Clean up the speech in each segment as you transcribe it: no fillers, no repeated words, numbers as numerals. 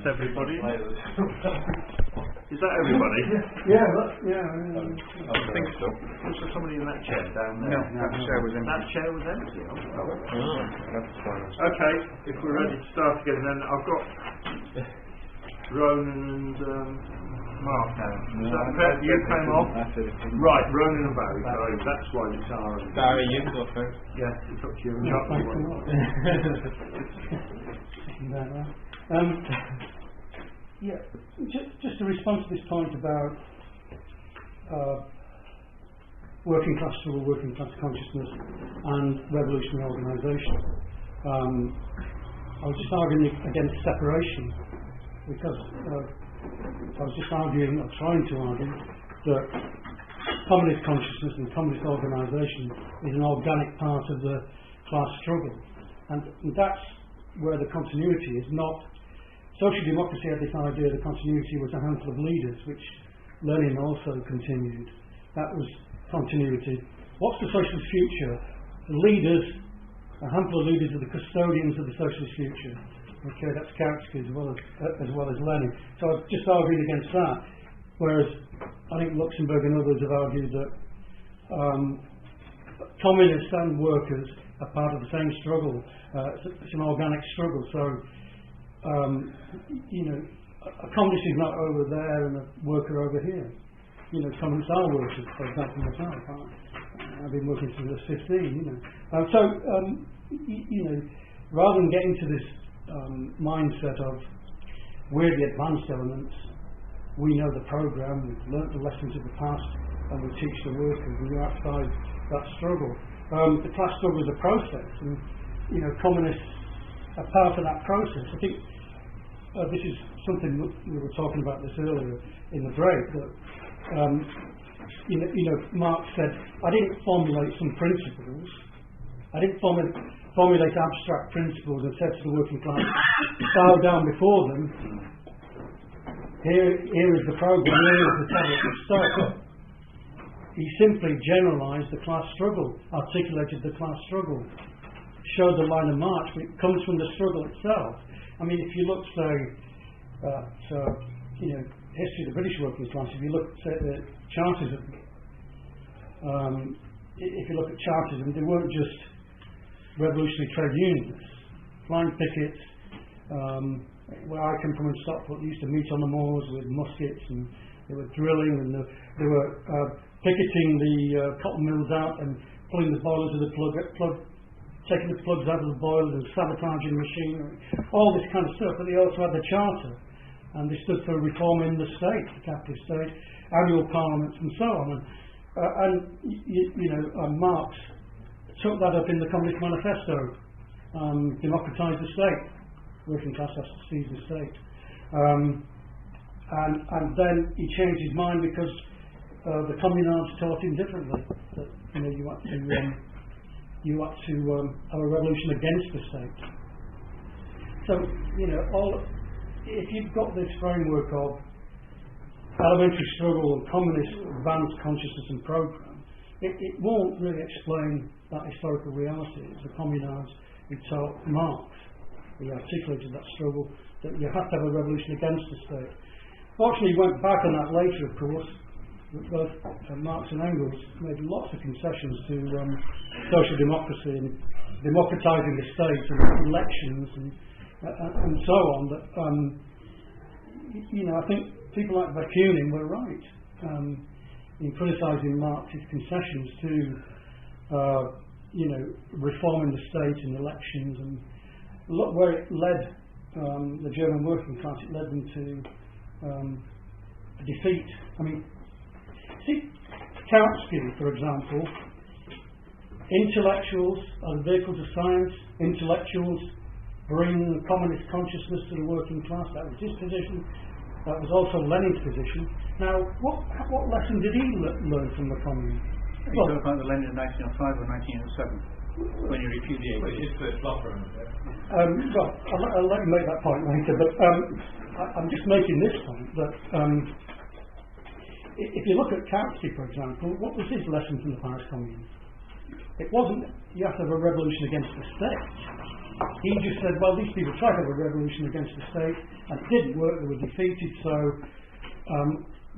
That's everybody. Is that everybody? Yeah. I think so. Was there somebody in that chair down there? No, that chair was empty. That chair was empty. That's fine. Okay, if we're ready to start again, then I've got Ronan and Mark now. You came off? Right, Ronan and Barry. Sorry, that's why it's our. Barry, you can go first. Yeah, it's up to you. Yeah, just to respond to this point about working class struggle, working class consciousness, and revolutionary organisation. I was just arguing against separation because I was just arguing, or trying to argue, that communist consciousness and communist organisation is an organic part of the class struggle, and that's where the continuity is not. Social democracy had this idea the continuity was a handful of leaders, which Lenin also continued. That was continuity. What's the socialist future? The leaders, a handful of leaders, are the custodians of the socialist future. Okay, that's Kautsky as well as Lenin. So I've just argued against that. Whereas I think Luxemburg and others have argued that communists and workers are part of the same struggle. It's an organic struggle. So a communist is not over there and a worker over here. Communists are workers, for example, myself. I've been working since I was 15. Rather than getting to this mindset of we're the advanced elements, we know the program, we've learnt the lessons of the past, and we teach the workers, and you're outside that struggle. The class struggle is a process, and communists are part of that process. I think this is something we were talking about this earlier in the break. That Marx said, I didn't formulate some principles. I didn't formulate abstract principles and said to the working class, bow down before them. Here is the program. Here is the tablet of stuff. He simply generalised the class struggle, articulated the class struggle, showed the line of march, but it comes from the struggle itself. I mean, if you look, say, at history of the British working class, if you look at the Chartism, if you look at Chartism, they weren't just revolutionary trade unionists. Flying pickets, where I come from in Stockport, they used to meet on the moors with muskets, and they were drilling, and they were picketing the cotton mills out and pulling the boilers of the plug, taking the plugs out of the boilers and sabotaging machinery, all this kind of stuff. But they also had the charter, and they stood for reforming the state, the capitalist state, annual parliaments, and so on. And Marx took that up in the Communist Manifesto, democratise the state. Working class has to seize the state. And then he changed his mind because the communards taught him differently. That you have to have a revolution against the state. So if you've got this framework of elementary struggle and communist advanced consciousness and program, it won't really explain that historical reality. It's the communards who taught Marx. He articulated that struggle, that you have to have a revolution against the state. Fortunately, he went back on that later, of course. Both Marx and Engels made lots of concessions to social democracy and democratising the state and elections and so on. That I think people like Bakunin were right in criticising Marx's concessions to reforming the state and elections, and look where it led the German working class. It led them to defeat. I mean, see, Kautsky, for example, intellectuals are the vehicles of science. Intellectuals bring communist consciousness to the working class. That was his position. That was also Lenin's position. Now, what lesson did he learn from the commune? You talk about the Lenin in 1905 or 1907, when he repudiated. Well, his first blocker. Well, I'll let you make that point later, but I'm just making this point that if you look at Kautsky, for example, what was his lesson from the Paris Commune? It wasn't you have to have a revolution against the state. he just said, well, these people tried to have a revolution against the state and it didn't work, they were defeated, so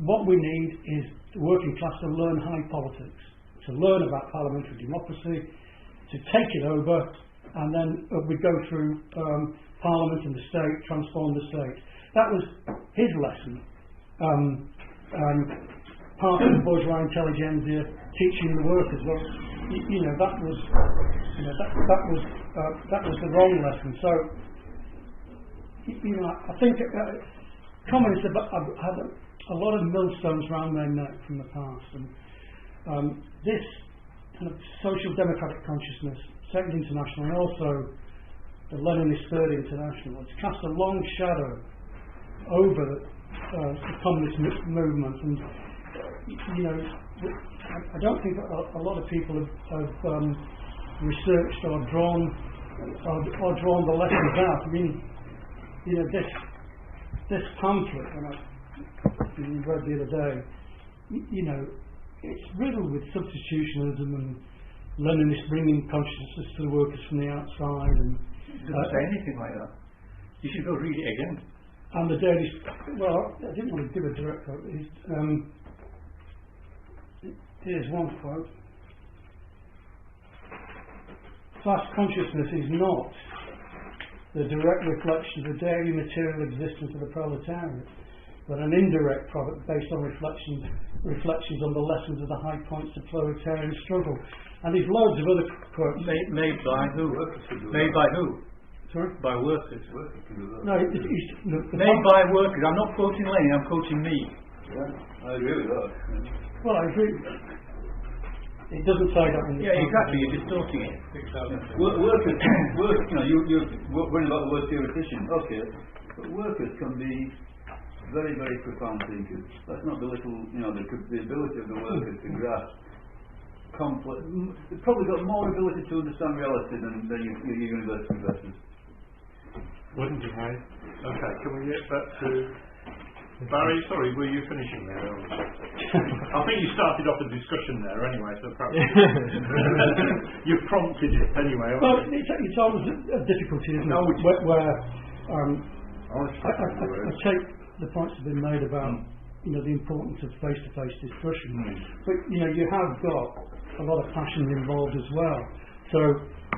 what we need is the working class to learn high politics, to learn about parliamentary democracy, to take it over, and then we go through Parliament and the state, transform the state. That was his lesson. Part of the bourgeois intelligentsia teaching the workers. Well, that was the wrong lesson. So, I think communists have had a lot of millstones around their neck from the past, and this kind of social democratic consciousness, Second International, and also the Leninist Third International, it's cast a long shadow over the communist movement, and I don't think a lot of people have researched or drawn the lessons out. I mean, this pamphlet, when I read the other day, it's riddled with substitutionism and Leninists bringing consciousness to the workers from the outside. And it doesn't say anything like that. You should go read it again. And the daily, well, I didn't want to give a direct quote. Here's one quote. Class consciousness is not the direct reflection of the daily material existence of the proletariat, but an indirect product based on reflections on the lessons of the high points of proletarian struggle. And there's loads of other quotes. Made by who? Made by who? Sorry? By workers. No, made by workers. I'm not quoting Lenin, I'm quoting me. Yeah, I agree with that. Well, I agree. It doesn't say that in the exactly, you're distorting it. Workers, you're worrying about the word theoretician, okay, but workers can be very, very profound thinkers. That's not belittle, the ability of the workers to grasp complex. They've probably got more ability to understand reality than your university professors. Wouldn't you, hey? Okay, can we get back to Barry? Sorry, were you finishing there? I think you started off a discussion there anyway, so perhaps you've prompted it anyway. Well, it's always a difficulty, isn't it? Where I take the points that have been made about the importance of face-to-face discussion, but you have got a lot of passion involved as well. So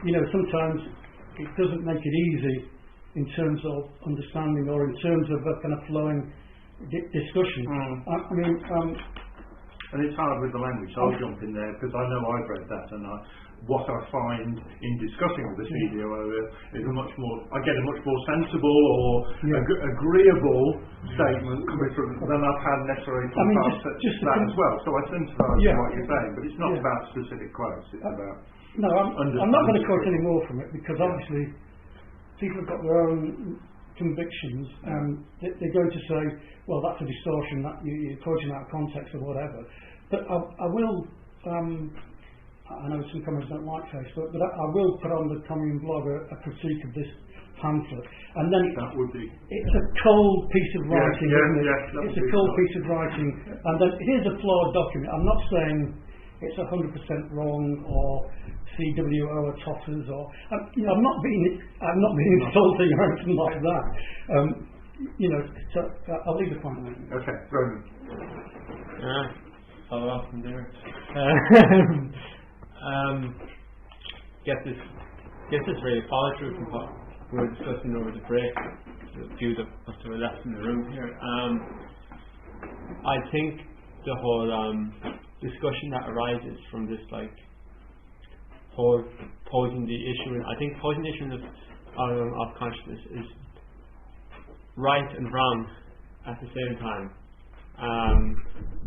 sometimes it doesn't make it easy in terms of understanding or in terms of a kind of flowing discussion. And it's hard with the language, so I'll jump in there because I know I've read that, and what I find in discussing with this video is I get a much more sensible or agreeable statement coming from than I've had necessarily from just that as well. So I sympathise with what you're saying, but it's not about specific quotes, it's about I'm not going to quote any more from it because obviously people have got their own convictions, and they're going to say, well, that's a distortion, that you're quoting out of context or whatever. But I will, I know some comments don't like Facebook, but I will put on the Commune blog a critique of this pamphlet. And then it's a cold piece of writing, isn't it? It's a cold piece of writing. And then here's a flawed document. I'm not saying it's 100% wrong or CWO or totters or I'm not being insulting or anything like that. So I'll leave the point there. Okay, Roman. Follow up from there. Guess this really follows through from what we were discussing over the break. The few that must have left in the room here. I think the whole discussion that arises from this whole posing the issue, I think posing the issue of consciousness is right and wrong at the same time.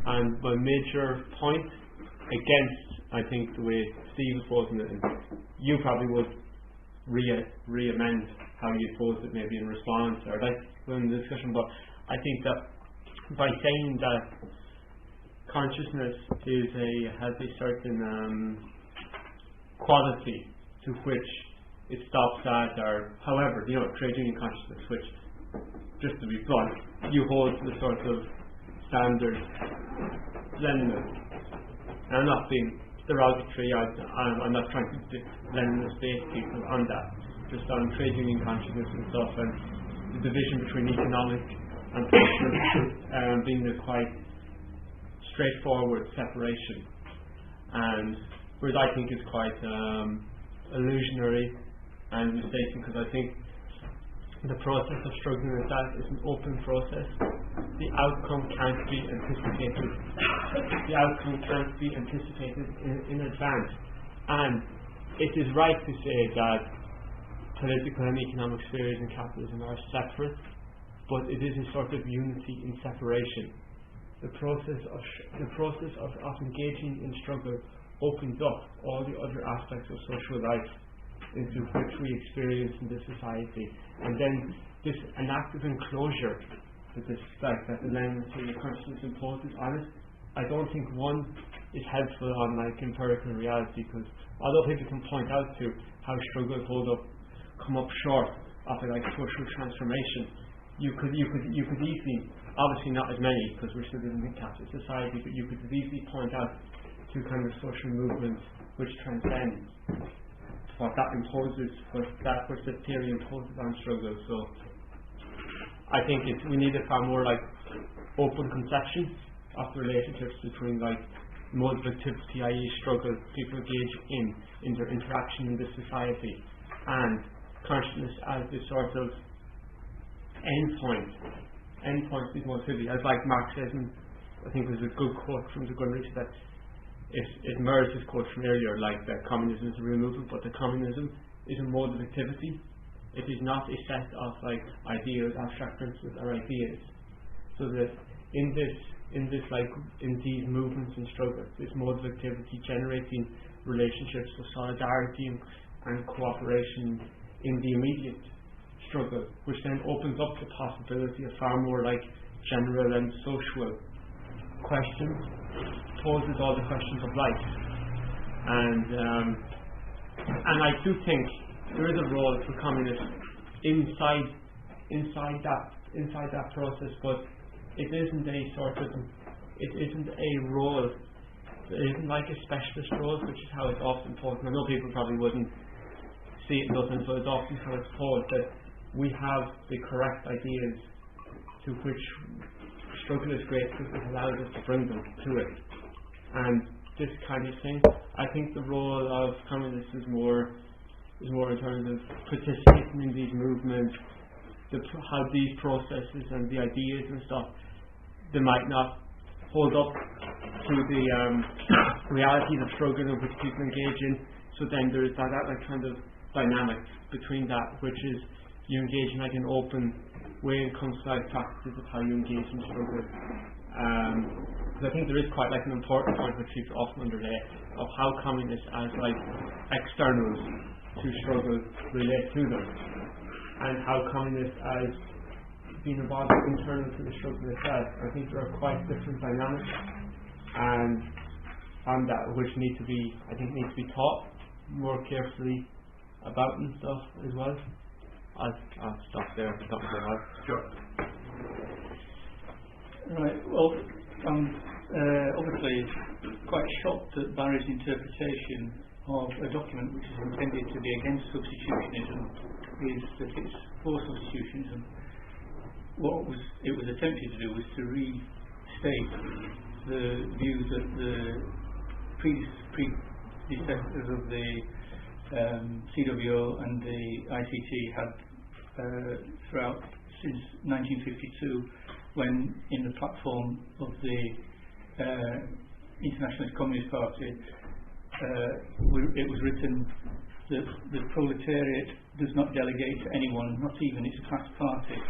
And my major point against, I think, the way Steve was posing it, and you probably would re-amend how you posed it maybe in response or in the discussion, but I think that by saying that consciousness has a certain quality to which it stops at, or however, trade union consciousness, which, just to be blunt, you hold to the sort of standard Leninist. And I'm not being derogatory, I'm not trying to Leninist base people on that. just on trade union consciousness and stuff, and the division between economic and social being a quite straightforward separation, and whereas I think it's quite illusionary and mistaken, because I think the process of struggling with that is an open process. The outcome can't be anticipated. The outcome can't be anticipated in advance. And it is right to say that political and economic spheres in capitalism are separate, but it is a sort of unity in separation. The process of engaging in struggle opens up all the other aspects of social life into which we experience in this society, and then an active enclosure that the lens of consciousness imposes on it. I don't think one is helpful on empirical reality, because although people can point out to how struggles come up short of social transformation, you could easily, obviously not as many because we're still living in a capitalist society, but you could easily point out to kind of social movements which transcend what that imposes, which the theory imposes on struggle. So I think we need a far more open conception of the relationships between modes of activity, i.e. struggle, people engage in their interaction in this society, and consciousness as this sort of endpoint is more activity. As Marxism, I think was a good quote from the Gunrich, that it mirrors his quote from earlier, that communism is a real movement, but the communism is a mode of activity. It is not a set of ideas, abstract principles, or ideas. So that in these movements and struggles, this mode of activity generating relationships of solidarity and cooperation in the immediate struggle, which then opens up the possibility of far more general and social questions, poses all the questions of life, and I do think there is a role for communists inside that process, but it isn't a role. It isn't a specialist role, which is how it's often posed. I know people probably wouldn't see it nothing, but it's often how it's posed, that we have the correct ideas to which struggle is great because it allows us to bring them to it. And this kind of thing, I think the role of communists is more in terms of participating in these movements, how these processes and the ideas and stuff, they might not hold up to the realities of struggle in which people engage in. So then there is that kind of dynamic between that, which is you engage in an open way and comes to practices of how you engage in struggle. Because I think there is quite an important point which people often underlay of how communists as externals to struggle relate to them, and how communists as being involved internal to the struggle itself. I think there are quite different dynamics, and that which need to be taught more carefully about and stuff as well. I'll stop there. Sure. Right. Well, I'm obviously quite shocked at Barry's interpretation of a document which is intended to be against substitutionism, is that it's for substitutionism. What it was attempted to do was to restate the views that the predecessors of the CWO and the ICT had throughout since 1952, when in the platform of the Internationalist Communist Party it was written that the proletariat does not delegate to anyone, not even its class party,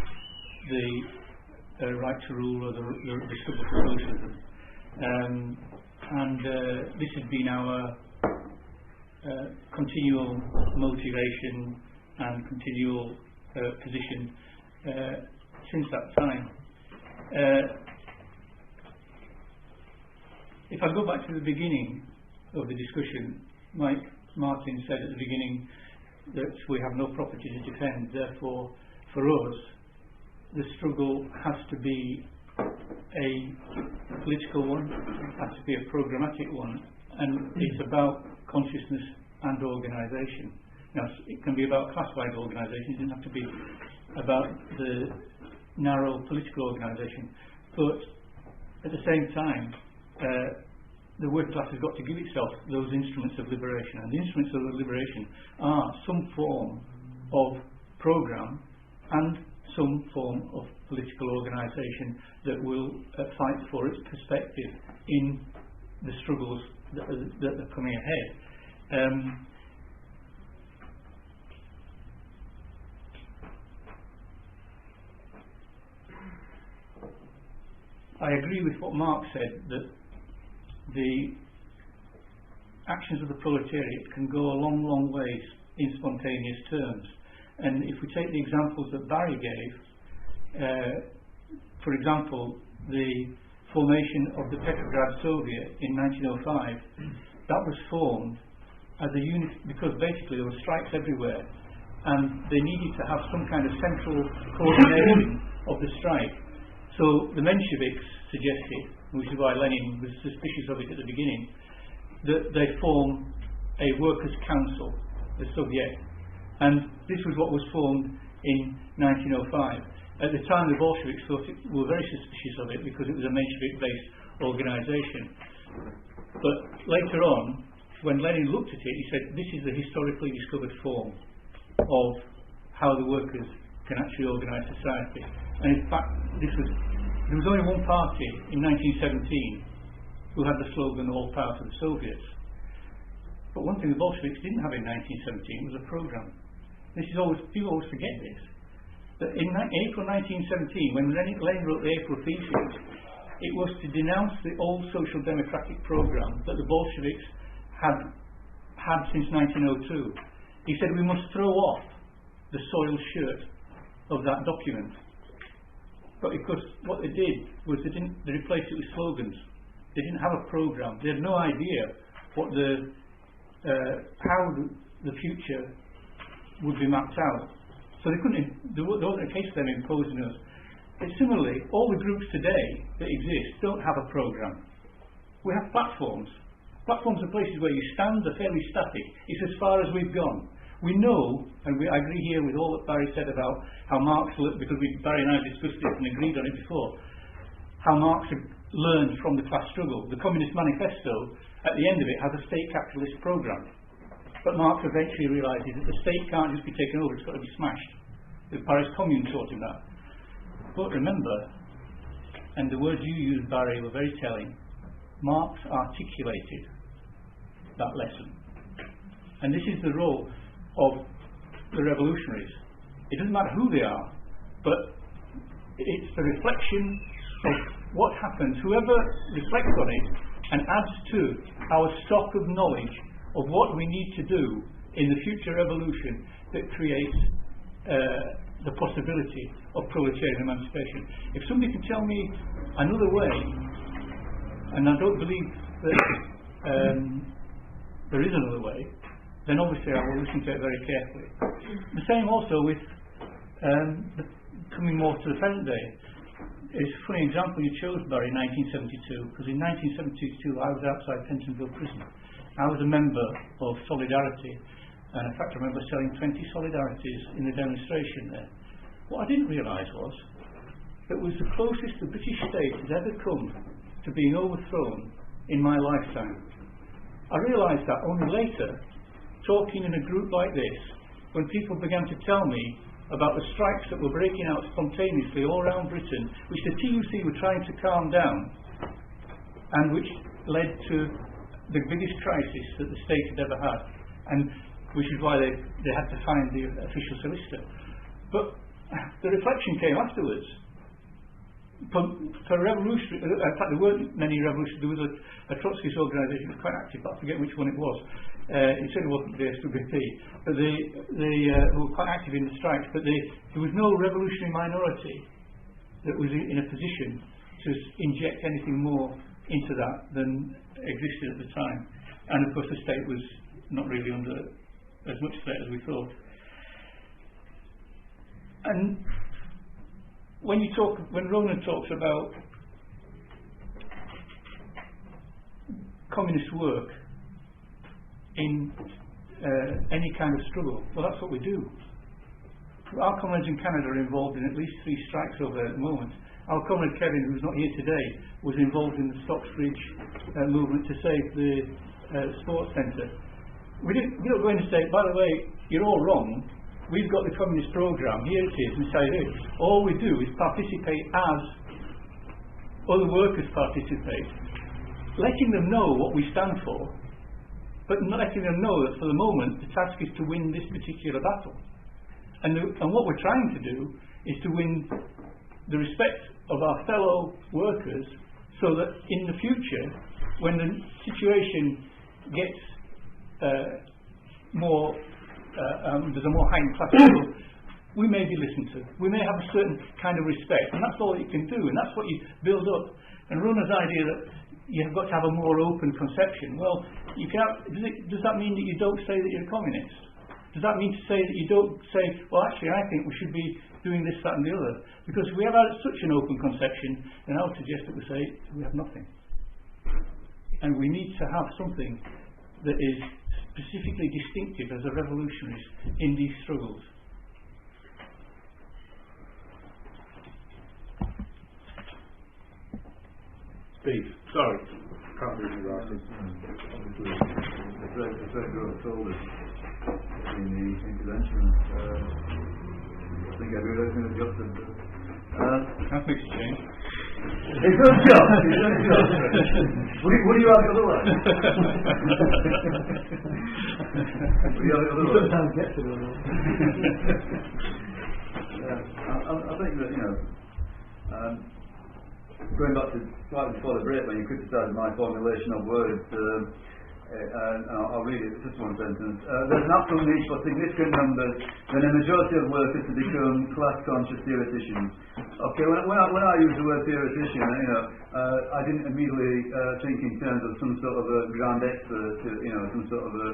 the right to rule or the struggle for socialism. And this has been our continual motivation and continual position since that time. If I go back to the beginning of the discussion, Mike Martin said at the beginning that we have no property to defend, therefore for us the struggle has to be a political one, it has to be a programmatic one, and it's about consciousness and organisation. Now, it can be about class-wide organisations, it doesn't have to be about the narrow political organisation. But at the same time, the working class has got to give itself those instruments of liberation, and the instruments of liberation are some form of programme and some form of political organisation that will fight for its perspective in the struggles that are coming ahead. I agree with what Marx said, that the actions of the proletariat can go a long, long ways in spontaneous terms. And if we take the examples that Barry gave, for example, the formation of the Petrograd Soviet in 1905, that was formed as a unit because basically there were strikes everywhere and they needed to have some kind of central coordination of the strike. So the Mensheviks suggested, which is why Lenin was suspicious of it at the beginning, that they form a workers' council, the Soviet. And this was what was formed in 1905. At the time, the Bolsheviks were very suspicious of it because it was a Menshevik-based organisation. But later on, when Lenin looked at it, he said, this is the historically discovered form of how the workers can actually organise society. And in fact, there was only one party in 1917 who had the slogan, all power to the Soviets. But one thing the Bolsheviks didn't have in 1917 was a programme. People always forget this. That in April 1917, when Lenin wrote the April Thesis, it was to denounce the old social democratic programme that the Bolsheviks had since 1902. He said we must throw off the soiled shirt of that document. But because what they did was they replaced it with slogans. They didn't have a programme. They had no idea what how the future would be mapped out. So there wasn't a case of them imposing us. But similarly, all the groups today that exist don't have a programme. We have platforms. Platforms are places where you stand, they're fairly static. It's as far as we've gone. We know, and I agree here with all that Barry said about how Marx, because Barry and I discussed this and agreed on it before, how Marx learned from the class struggle. The Communist Manifesto, at the end of it, has a state capitalist programme. But Marx eventually realises that the state can't just be taken over, it's got to be smashed. The Paris Commune taught him that. But remember, and the words you used, Barry, were very telling, Marx articulated that lesson. And this is the role of the revolutionaries. It doesn't matter who they are, but it's the reflection of what happens. Whoever reflects on it and adds to our stock of knowledge of what we need to do in the future revolution that creates the possibility of proletarian emancipation. If somebody can tell me another way, and I don't believe that there is another way, then obviously I will listen to it very carefully. The same also with coming more to the present day. It's a funny example you chose, Barry, 1972, because in 1972 I was outside Pentonville Prison. I was a member of Solidarity, and in fact I remember selling 20 Solidarities in the demonstration there. What I didn't realise was that it was the closest the British state has ever come to being overthrown in my lifetime. I realised that only later, talking in a group like this, when people began to tell me about the strikes that were breaking out spontaneously all around Britain, which the TUC were trying to calm down, and which led to the biggest crisis that the state had ever had, and which is why they had to find the official solicitor. But the reflection came afterwards. For revolutionary, in fact there weren't many revolutionaries. There was a Trotskyist organisation that was quite active, but I forget which one it was. It certainly wasn't the SWP, but they were quite active in the strikes, but there was no revolutionary minority that was in a position to inject anything more into that than existed at the time. And of course the state was not really under as much threat as we thought. And when Ronan talks about communist work in any kind of struggle. Well, that's what we do. Our comrades in Canada are involved in at least 3 strikes over there at the moment. Our comrade Kevin, who's not here today, was involved in the Stocksbridge movement to save the sports centre. We don't go in and say, by the way, you're all wrong. We've got the communist programme, here it is, and say it. All we do is participate as other workers participate, letting them know what we stand for, but not letting them know that for the moment the task is to win this particular battle. And what we're trying to do is to win the respect of our fellow workers, so that in the future, when the situation gets there's a more heightened class struggle, we may be listened to. We may have a certain kind of respect, and that's all you can do, and that's what you build up. And Rona's idea that you've got to have a more open conception. Well, you can. Does that mean that you don't say that you're a communist? Does that mean to say that you don't say, well, actually, I think we should be doing this, that, and the other? Because if we have such an open conception, then I would suggest that we say we have nothing. And we need to have something that is specifically distinctive as a revolutionaries in these struggles. Steve, sorry, can't read your writing. Obviously, the thread growth told us in the intervention. I think everything's adjusted. That makes a change. It's a job. What do you have otherwise? What do you have otherwise? Sometimes get to them. I think that, going back to slightly before the break when you criticised my formulation of words, and I'll read it, just one sentence. There's an absolute need for significant numbers, then a majority of workers to become class-conscious theoreticians. Okay, when I use the word theoretician, I didn't immediately think in terms of some sort of a grand expert, some sort of a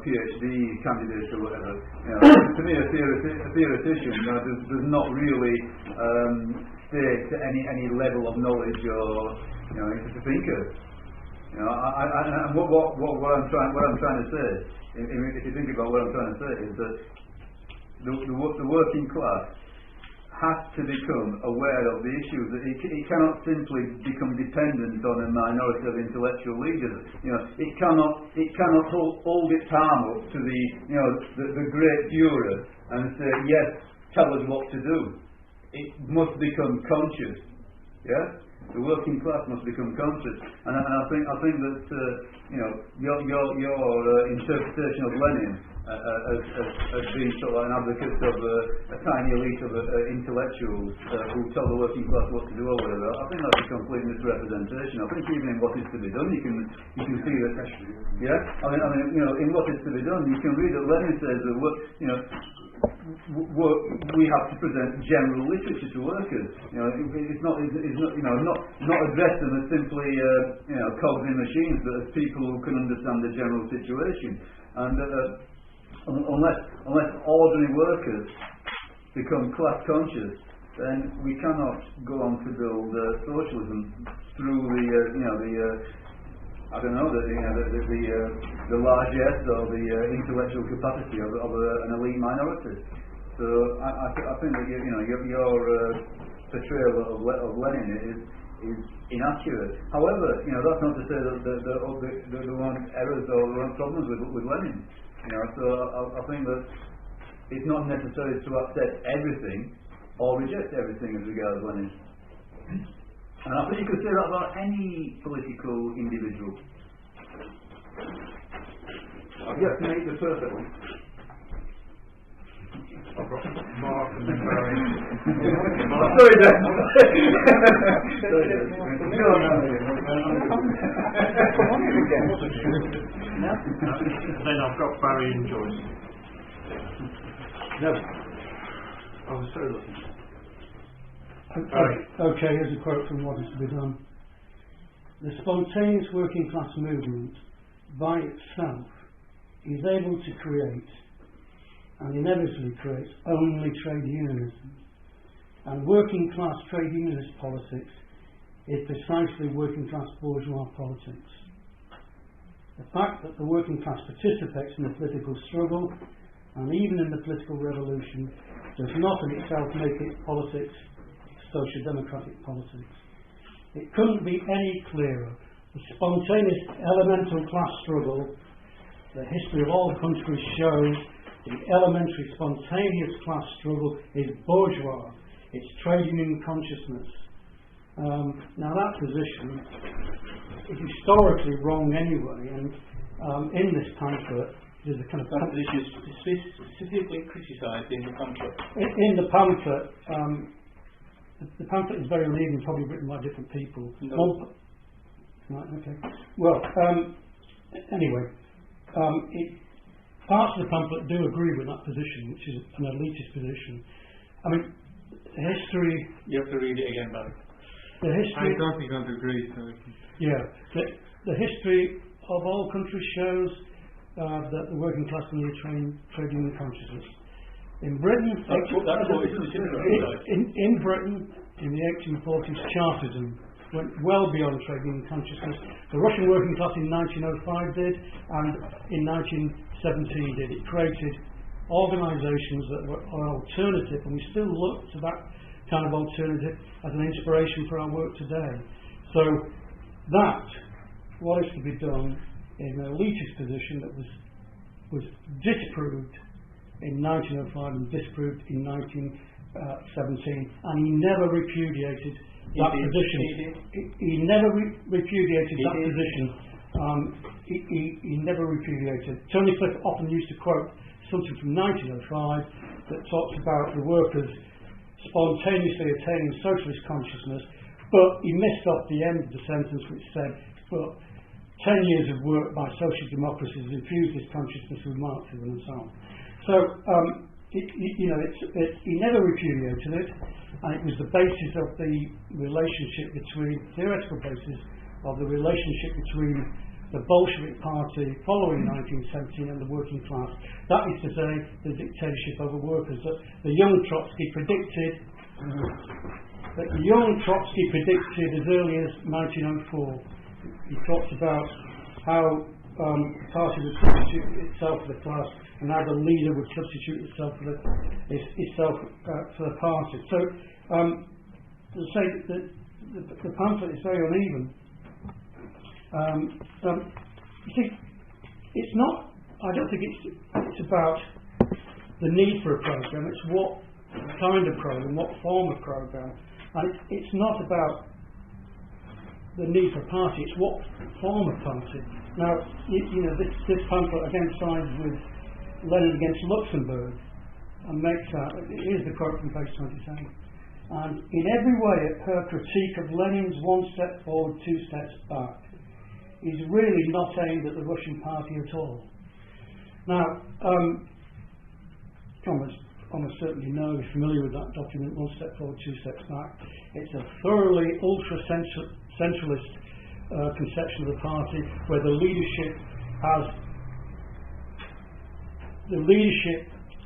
PhD candidate or whatever. To me, a theoretician does not really stake to any level of knowledge or it's a thinker. And what I'm trying to say, if you think about what I'm trying to say, is that the working class has to become aware of the issues. That it cannot simply become dependent on a minority of intellectual leaders. It cannot hold its arm up to the great Führer and say, yes, tell us what to do. It must become conscious. Yeah. The working class must become conscious, and I think that your interpretation of Lenin as being sort of an advocate of a tiny elite of intellectuals who tell the working class what to do or whatever. I think that's a complete misrepresentation. I think even in What Is to Be Done, you can see that. Yeah, I mean, in What Is to Be Done, you can read that Lenin says that we have to present general literature to workers. It's not address them as simply cogs in machines, but as people who can understand the general situation. And unless ordinary workers become class conscious, then we cannot go on to build socialism through the largesse or the intellectual capacity of an elite minority. So I think that your portrayal of Lenin is inaccurate. However, that's not to say that there weren't errors or there weren't problems with Lenin. So I think that it's not necessary to accept everything or reject everything as regards Lenin. And I think you could say that about any political individual. I've yet to make the perfect one. I've got Mark and then Barry. Sorry, Dan. Then I've got Barry and Joyce. No. I was so lucky. Okay, here's a quote from What Is to Be Done. The spontaneous working class movement by itself is able to create and inevitably creates only trade unionism, and working class trade unionist politics is precisely working class bourgeois politics. The fact that the working class participates in the political struggle and even in the political revolution does not in itself make its politics social democratic politics. It couldn't be any clearer. The spontaneous elemental class struggle, the history of all countries shows the elementary spontaneous class struggle is bourgeois. It's trade union consciousness. Now that position is historically wrong anyway, and in this pamphlet there's a kind of that position is specifically criticised in the pamphlet. In the pamphlet, the pamphlet is very uneven, probably written by different people. No. Right, okay. Well, anyway, parts of the pamphlet do agree with that position, which is an elitist position. I mean, the history... You have to read it again, Barry. The history... I don't think I agree, so... Yeah. The history of all countries shows that the working class need trade union consciousness. In Britain... In Britain, in the 1840s, Chartism went well beyond trade union consciousness. The Russian working class in 1905 did, and in 1917 did. It created organisations that were alternative, and we still look to that kind of alternative as an inspiration for our work today. So that, what is to be done in an elitist position that was disproved in 1905 and disproved in 1917, and he never repudiated that position. He never repudiated that position. He never repudiated. Tony Cliff often used to quote something from 1905 that talks about the workers spontaneously attaining socialist consciousness, but he missed off the end of the sentence which said, but 10 years of work by social democracies infused this consciousness with Marxism and so on. So, he never repudiated it, and it was the basis of the relationship between, theoretical basis of the relationship between the Bolshevik Party following 1917 and the working class. That is to say, the dictatorship over workers. That the young Trotsky predicted as early as 1904. He talked about how the party would substitute itself for the class, and how the leader would substitute itself for the party. So, to say that the pamphlet is very uneven. You see, it's not. I don't think it's about the need for a program. It's what kind of program, what form of program, and it's not about the need for a party. It's what form of party. Now, this pamphlet again sides with Lenin against Luxemburg, and makes here's the quote from page 27. And in every way, her critique of Lenin's one step forward, two steps back is really not aimed at the Russian party at all. Now, almost certainly know, you're familiar with that document, one step forward, two steps back. It's a thoroughly ultra-centralist conception of the party, where the leadership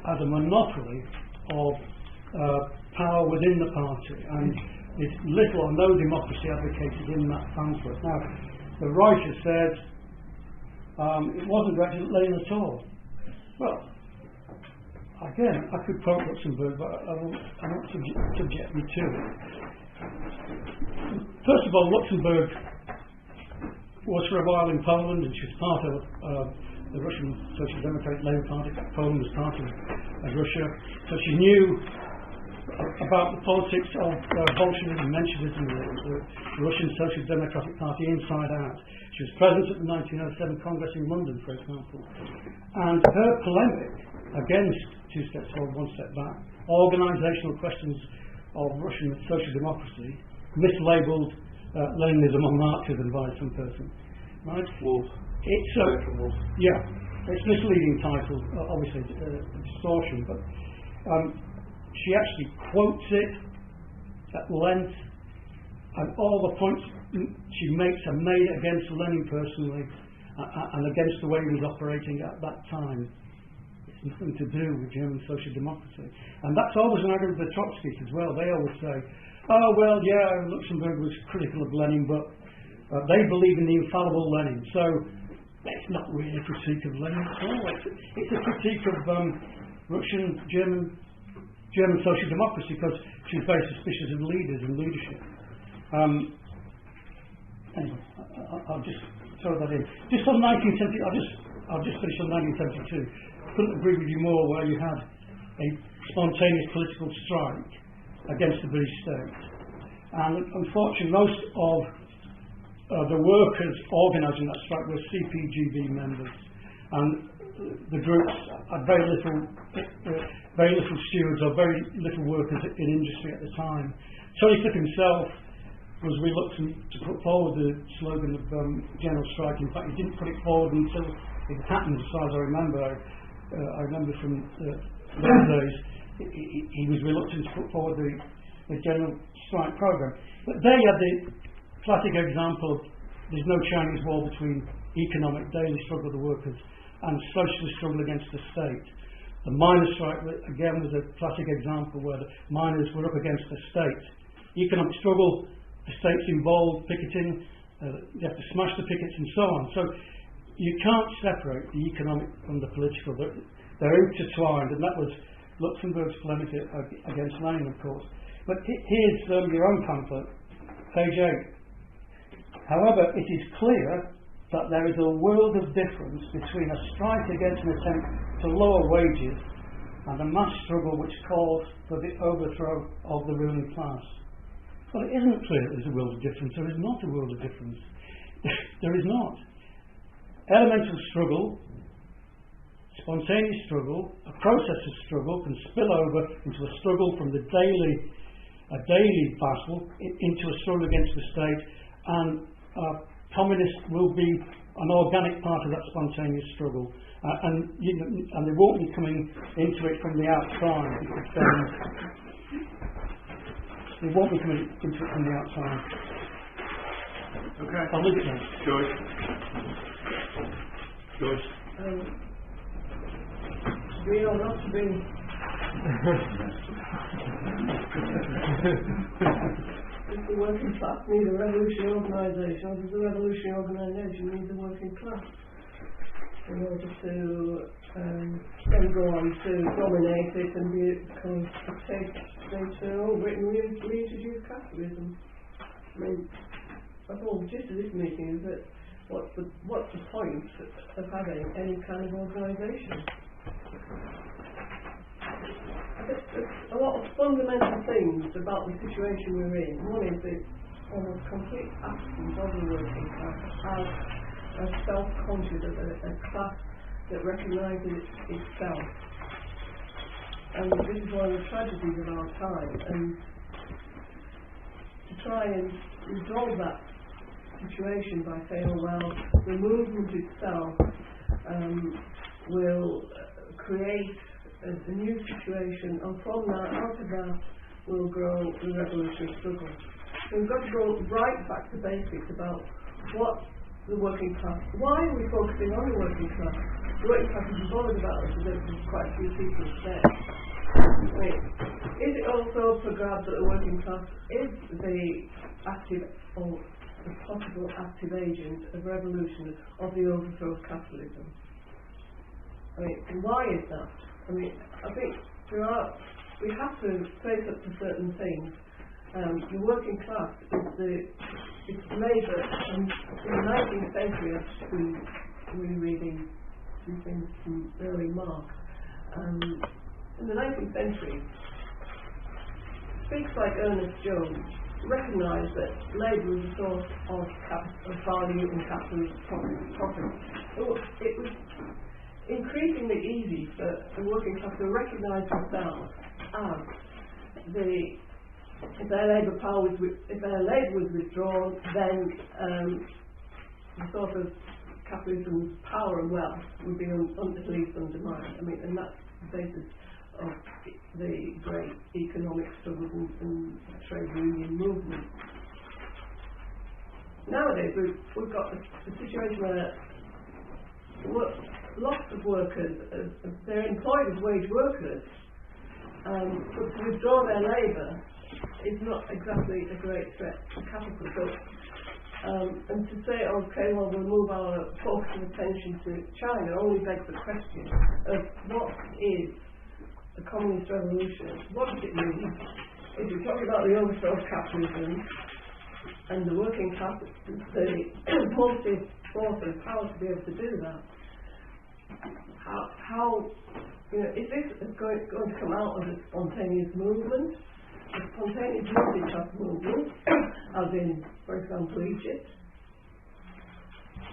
has a monopoly of power within the party, and there's little or no democracy advocated in that pamphlet. Now, the writer says it wasn't directed at Lenin at all. Well, again, I could quote Luxemburg, but I won't subject me to it. First of all, Luxemburg was for a while in Poland, and she was part of the Russian Social Democratic Labour Party. Poland was part of Russia, so she knew about the politics of Bolshevism, Menshevism, the Russian Social Democratic Party inside out. She was present at the 1907 Congress in London, for example. And her polemic against two steps forward, one step back, organisational questions of Russian social democracy, mislabelled Leninism or Marxism by some person. Right? Wolf. It's it's misleading title, obviously distortion, but she actually quotes it at length, and all the points she makes are made against Lenin personally and against the way he was operating at that time. It's nothing to do with German social democracy. And that's always an argument with the Trotskyists as well. They always say, oh, well, yeah, Luxemburg was critical of Lenin, but they believe in the infallible Lenin. So it's not really a critique of Lenin at all. It's a critique of Russian, German social democracy, because she's very suspicious of leaders and leadership. Anyway, I'll just throw that in. Just on 1970, I'll just finish on 1972. Couldn't agree with you more, where you had a spontaneous political strike against the British state, and unfortunately most of the workers organising that strike were CPGB members, and the groups had very little stewards or very little workers in industry at the time. Tony Flipp himself was reluctant to put forward the slogan of general strike. In fact, he didn't put it forward until it happened, as far as I remember. I remember from those days, he was reluctant to put forward the general strike programme. But there you have the classic example of there's no Chinese wall between economic daily struggle of the workers and socialist struggle against the state. The miners' strike, again, was a classic example where the miners were up against the state. Economic struggle, the state's involved, picketing, you have to smash the pickets and so on. So you can't separate the economic from the political. They're intertwined, and that was Luxemburg's polemic against Lenin, of course. But here's your own pamphlet, page 8. However, it is clear that there is a world of difference between a strike against an attempt to lower wages and a mass struggle which calls for the overthrow of the ruling class. Well, it isn't clear that there's a world of difference. There is not a world of difference. There is not. Elemental struggle, spontaneous struggle, a process of struggle can spill over into a struggle from a daily battle into a struggle against the state, and communists will be an organic part of that spontaneous struggle, and they won't be coming into it from the outside. They won't be coming into it from the outside. Okay. I'll leave it there. Joyce. We are not to be. Does the working class need a revolutionary organisation, or does the revolutionary organisation need the working class in order to then go on to dominate it and become a state over it and reintroduce capitalism? I mean, the whole gist of this meeting is that what's the point of having any kind of organisation? There's a lot of fundamental things about the situation we're in. One is the almost complete absence of the working class as self-conscious, as a class that recognises itself. And this is one of the tragedies of our time. And to try and resolve that situation by saying, oh well, the movement itself will create a new situation, and from that, out of that, will grow the revolutionary struggle. So we've got to go right back to basics about what the working class. Why are we focusing on the working class? The working class is bothered about it, as quite a few people have said. Wait, is it also for grabs that the working class is the active or the possible active agent of revolution, of the overthrow of capitalism? I mean, why is that? I mean, I think we have to face up to certain things. The working class it's labour, and in the 19th century, I've been rereading some things from early Marx. In the 19th century, speaks like Ernest Jones recognised that labour was a source of value and capitalist profit. It was increasingly easy for the working class to recognise themselves as if their labour was withdrawn, then the sort of capitalism's power and wealth would be at least undermined. I mean, and that's the basis of the great economic struggles and trade union movement. Nowadays, we've got a situation where lots of workers, they're employed as wage workers, but to withdraw their labour is not exactly a great threat to capital. So And to say, okay, well, we'll move our focus of attention to China only begs the question of what is a communist revolution? What does it mean? If you're talking about the overthrow of capitalism and the working class, the positive force and power to be able to do that, how is this going to come out as a spontaneous movement? A spontaneous multi-class movement, as in, for example, Egypt,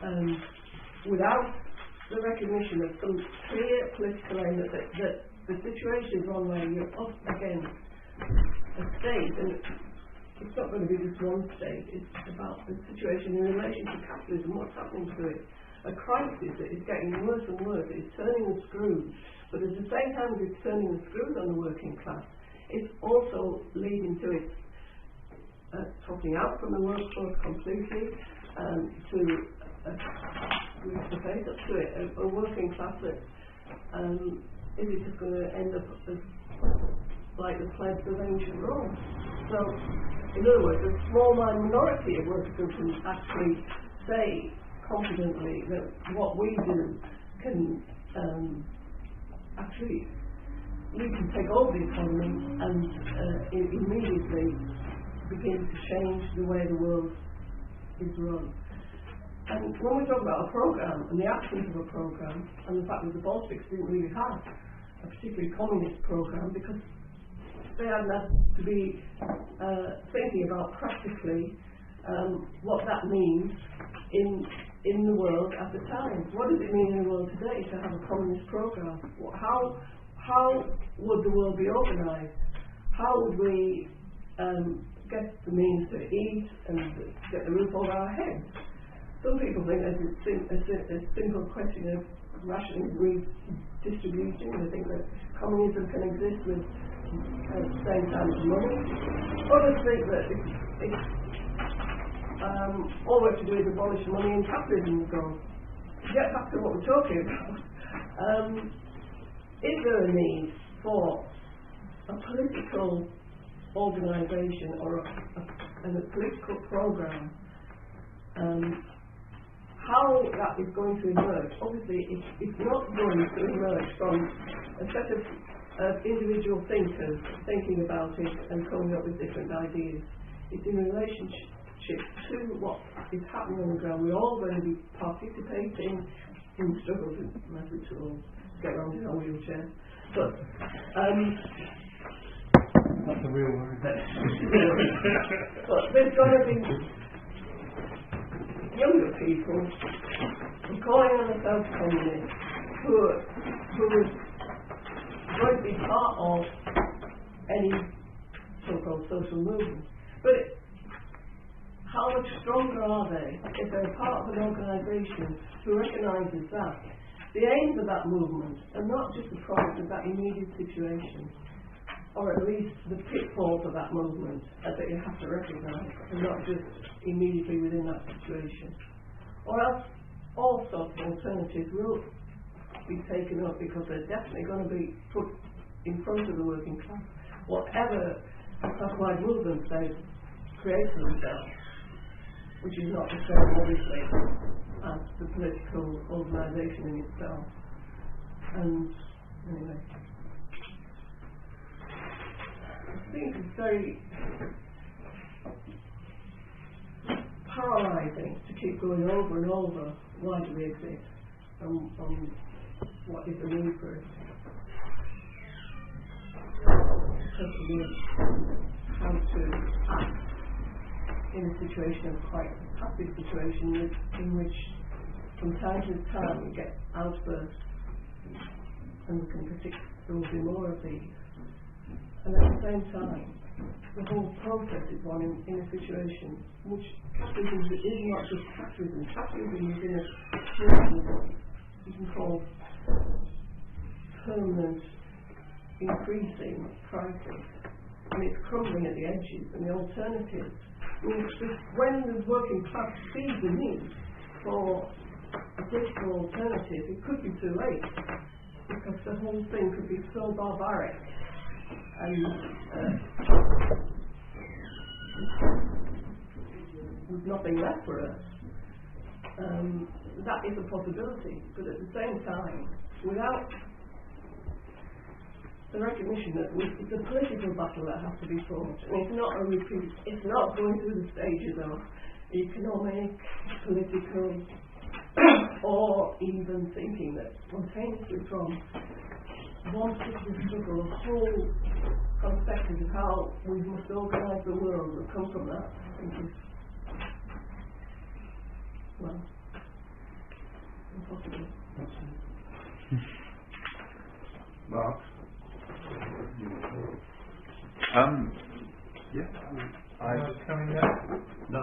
and without the recognition of some clear political aim that the situation is one where you're up against a state, and it's not going to be just one state, it's about the situation in relation to capitalism, what's happening to it. A crisis that is getting worse and worse, it's turning the screws, but at the same time as it's turning the screws on the working class, it's also leading to it topping out from the workforce completely, to we have to face up to it, a working class that is it just going to end up as like the plebs of ancient Rome? So, in other words, a small minority of workers who can actually say confidently that what we do can actually, we can take over the economy and immediately begin to change the way the world is run. And when we talk about a programme and the absence of a programme, and the fact that the Bolsheviks didn't really have a particularly communist programme because they hadn't had to be thinking about practically what that means in the world at the time. What does it mean in the world today to have a communist programme? How would the world be organised? How would we get the means to eat and get the roof over our heads? Some people think it's a simple question of rationing redistribution. They think that communism can exist with at the same time as money. Others think that it's all we have to do is abolish money and capitalism will go. To get back to what we're talking about, is there a need for a political organisation or a political programme? How that is going to emerge? Obviously, it's not going to emerge from a set of individual thinkers thinking about it and coming up with different ideas. It's in relationship to what is happening on the ground. We're all going to be participating in struggles, unless we all get around in our wheelchairs. But that's a real word. But there's going to be younger people calling on themselves communists who are going to be part of any so-called social movement. But how much stronger are they if they're part of an organisation who recognises that the aims of that movement are not just the product of that immediate situation, or at least the pitfalls of that movement that you have to recognise, and not just immediately within that situation. Or else all sorts of alternatives will be taken up because they're definitely going to be put in front of the working class. Whatever class-wide movements they create for themselves, which is not the same, obviously, as the political organisation in itself. And anyway, I think it's very paralysing to keep going over and over why do we exist and what is the need for it. How to act in a situation of quite a passive situation in which from time to time we get outbursts and we can predict there will be more of these. And at the same time, the whole process is one in a situation which capitalism is not just capitalism. Capitalism is in a situation you can call permanent, increasing crisis, and it's crumbling at the edges. And the alternative, when the working class sees the need for a political alternative, it could be too late, because the whole thing could be so barbaric and there's nothing left for us, that is a possibility. But at the same time, without the recognition that it's a political battle that has to be fought, and it's not a repeat. It's not going through the stages of economic, political, or even thinking that spontaneously from one particular struggle, a whole conception of how we must organise the world will come from that. I think is, well, impossible. Mark? Yeah. Coming down? No.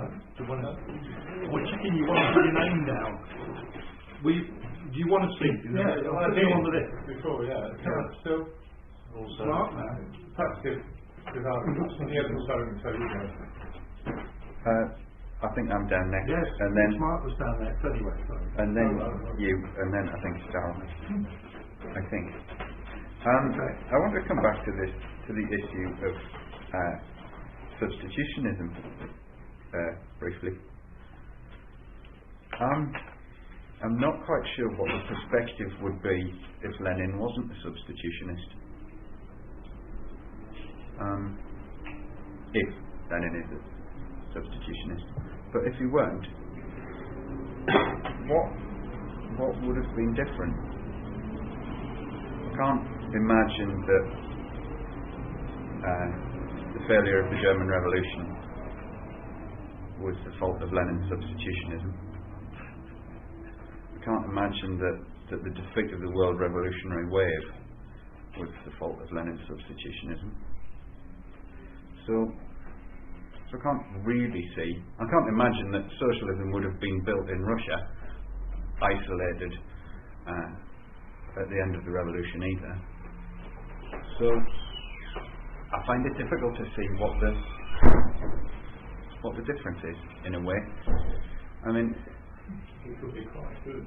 What chicken you want to put your name down? Do you want to speak? Yeah, I'll put you on the list. Before, still. Also, Smart now. that's good. Because I'm here to so you guys. I think I'm down next. Yes, and then Smart was down next anyway. Sorry. And then you, and then I think Darren. I think. I want to come back to the issue of substitutionism briefly. I'm not quite sure what the perspective would be if Lenin wasn't a substitutionist. If Lenin is a substitutionist, but if he weren't, what would have been different? I can't imagine that the failure of the German Revolution was the fault of Lenin's substitutionism. I can't imagine that the defeat of the world revolutionary wave was the fault of Lenin's substitutionism. So I can't really see. I can't imagine that socialism would have been built in Russia, isolated at the end of the revolution either. So I find it difficult to see what the difference is in a way. I mean, It could be quite good.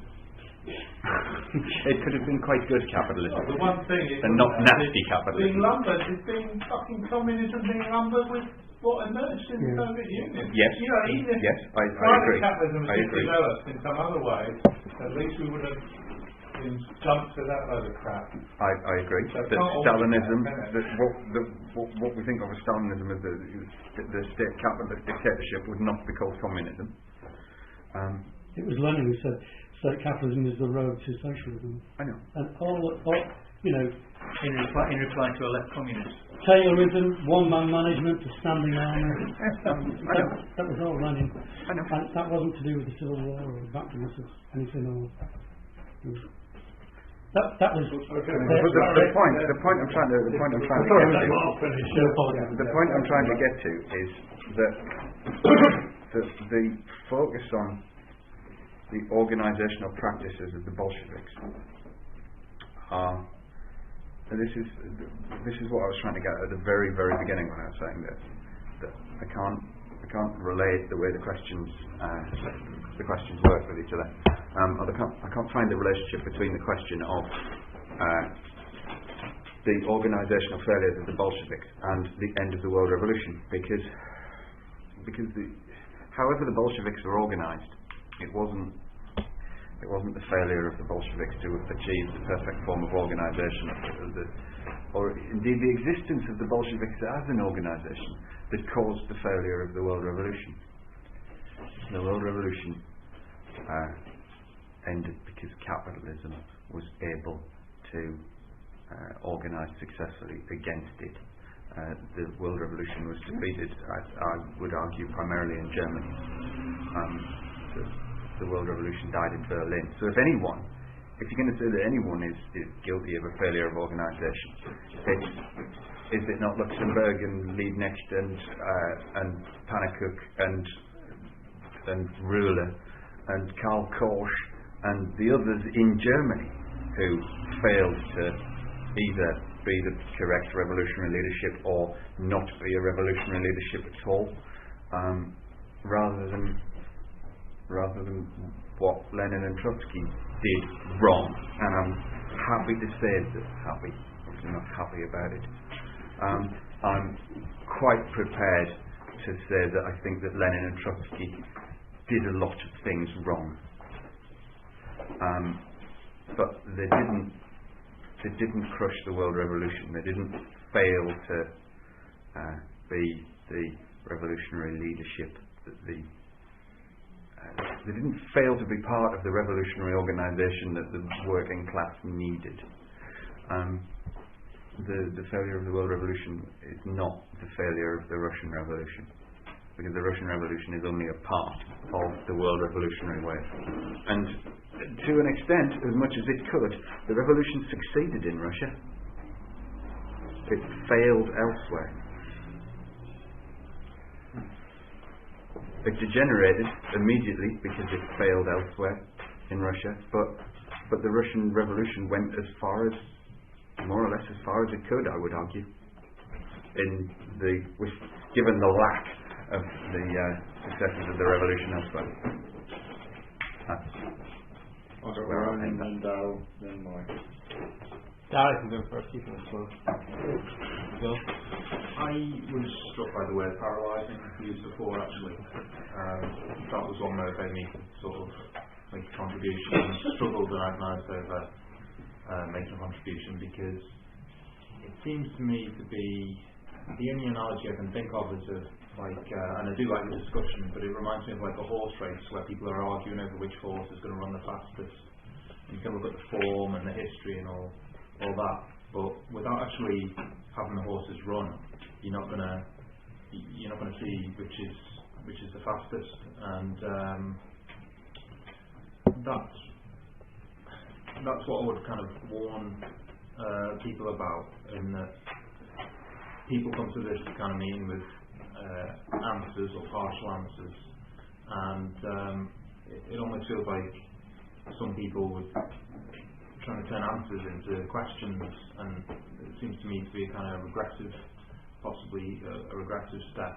it could have been quite good capitalism, The one thing is, and not nasty being capitalism. lumbered is being fucking communism being lumbered with what emerged in the Soviet Union. Yes, You know, even if yes, I private agree. capitalism I had agree. developed in some other way, at least we would have been jumped to that load of crap. I agree So that can't all Stalinism, be that, what we think of as Stalinism as the state capitalist dictatorship would not be called communism. It was Lenin who said state capitalism is the road to socialism. I know. And all you know, In reply to a left communist. Taylorism, one-man management, the standing army. That was all Lenin. I know. And that wasn't to do with the Civil War or the backwardness of anything or... That was... But the point I'm trying to get to is that the focus on the organisational practices of the Bolsheviks are. This is what I was trying to get at the very, very beginning when I was saying that I can't relate the way the questions work with each other. I can't find the relationship between the question of the organisational failures of the Bolsheviks and the end of the world revolution, because however the Bolsheviks were organised, it wasn't the failure of the Bolsheviks to achieve the perfect form of organisation, or indeed the existence of the Bolsheviks as an organisation that caused the failure of the world revolution. The world revolution ended because capitalism was able to organise successfully against it. The world revolution was defeated, I would argue, primarily in Germany. The world revolution died in Berlin. So if you're going to say that anyone is guilty of a failure of organisation, is it not Luxembourg and Liebknecht and Pannekoek and Röhle and Karl Korsch and the others in Germany who failed to either be the correct revolutionary leadership or not be a revolutionary leadership at all, rather than what Lenin and Trotsky did wrong. And I'm happy to say that obviously not happy about it. I'm quite prepared to say that I think that Lenin and Trotsky did a lot of things wrong, but they didn't crush the world revolution. They didn't fail to be the revolutionary leadership that they didn't fail to be part of the revolutionary organisation that the working class needed. The failure of the world revolution is not the failure of the Russian Revolution, because the Russian Revolution is only a part of the world revolutionary wave. And to an extent, as much as it could, the revolution succeeded in Russia. It failed elsewhere. It degenerated immediately because it failed elsewhere in Russia, but the Russian Revolution went as far as, more or less as far as it could, I would argue, given the lack of the successes of the revolution elsewhere. I'll go around and then Darryl, then Mike. Darryl can go first, you can as well. Go. I was struck by the word paralysing used before, actually. That was one that made me sort of make a contribution and struggled and agonised over making a contribution, because it seems to me to be the only analogy I can think of is and I do like the discussion, but it reminds me of like a horse race where people are arguing over which horse is going to run the fastest. You can look at the form and the history and all that, but without actually having the horses run, you're not going to see which is the fastest, and that's what I would kind of warn people about, in that people come to this kind of meeting with answers or partial answers, and it almost feels like some people would trying to turn answers into questions, and it seems to me to be a kind of regressive, possibly a regressive step.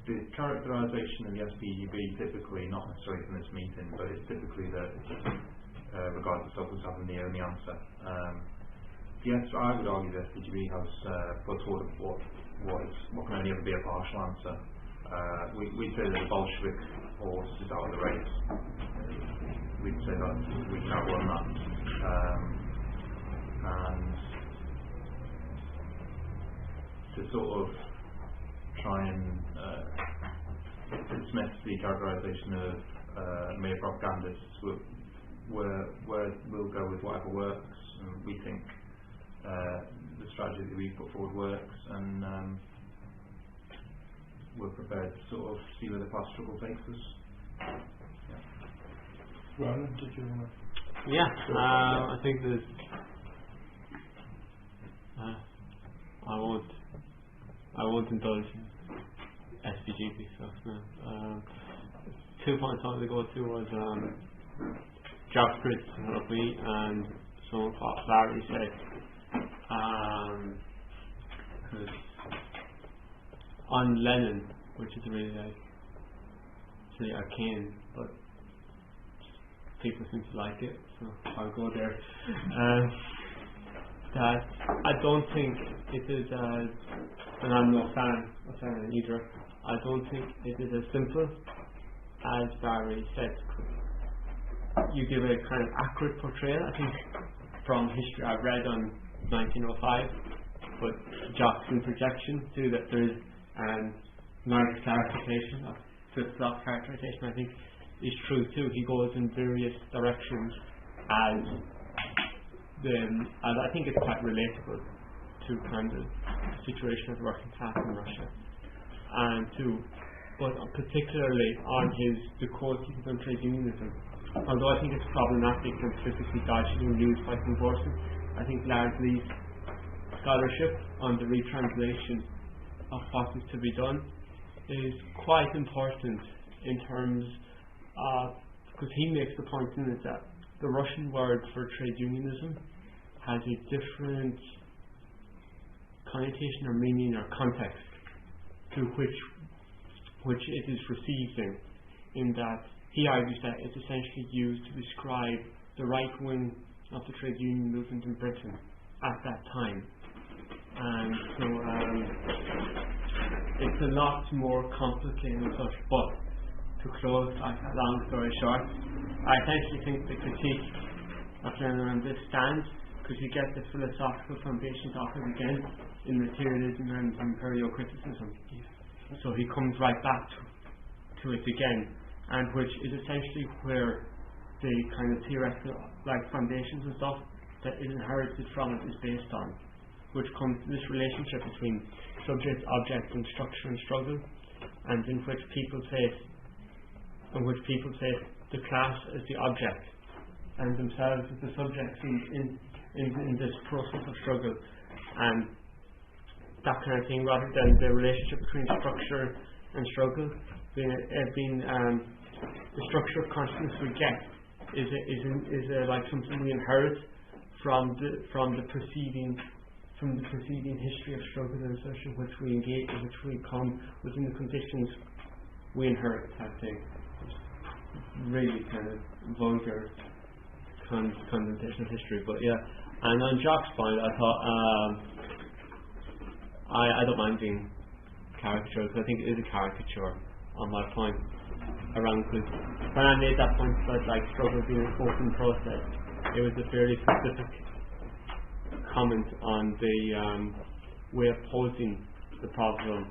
The characterisation of the SPGB typically, not necessarily from this meeting, but it's typically that it regards itself as having the only answer. Yes, I would argue the SPGB has put forward what can only ever be a partial answer. We'd say that the Bolshevik horse is out of the race. We'd say that we can outrun that. And to sort of try and dismiss the characterisation of mere propagandists, we'll go with whatever works. And we think the strategy that we put forward works, and we're prepared to sort of see where the past struggle takes us. Roland, did you want to? Yeah, I think there's. I won't indulge in SPGB stuff now. 2 points I wanted to go to was job creation of me, and someone called Larry said on Lenin, which is really really arcane, but people seem to like it, so I'll go there. That I don't think it is as, and I'm no fan of Lenin either, I don't think it is as simple as Barry said. You give a kind of accurate portrayal, I think, from history I've read on 1905, but Jackson projection too, that there is nice clarification of flip-flop characterization, I think is true too. He goes in various directions and I think it's quite relatable to kind of the situation of the working class in Russia, but particularly on the qualities of trade unionism. Although I think it's problematic and physically dodgy and used by some forces, I think largely scholarship on the retranslation of what is to be done is quite important in terms of, because he makes the point in it that the Russian word for trade unionism has a different connotation or meaning or context to which it is received in that he argues that it's essentially used to describe the right wing of the trade union movement in Britain at that time. And so it's a lot more complicated and such. But to close, long story short, I essentially think the critique of Lenin on this stands because you get the philosophical foundations of it again in materialism and imperial criticism. So he comes right back to it again, and which is essentially where the kind of theoretical foundations and stuff that is inherited from it is based on, which comes to this relationship between subject, object and structure and struggle, and in which people face the class as the object and themselves as the subjects in this process of struggle, and that kind of thing, rather than the relationship between structure and struggle being the structure of consciousness we get is like something we inherit from the preceding history of struggle and such, in which we engage, in which we come within the conditions we inherit, type thing. Really kind of vulgar condensation of history, but yeah. And on Jock's point, I thought I don't mind being caricature, because I think it is a caricature on my point around, because when I made that point about struggle being an open process, it was a fairly specific comment on the way of posing the problem,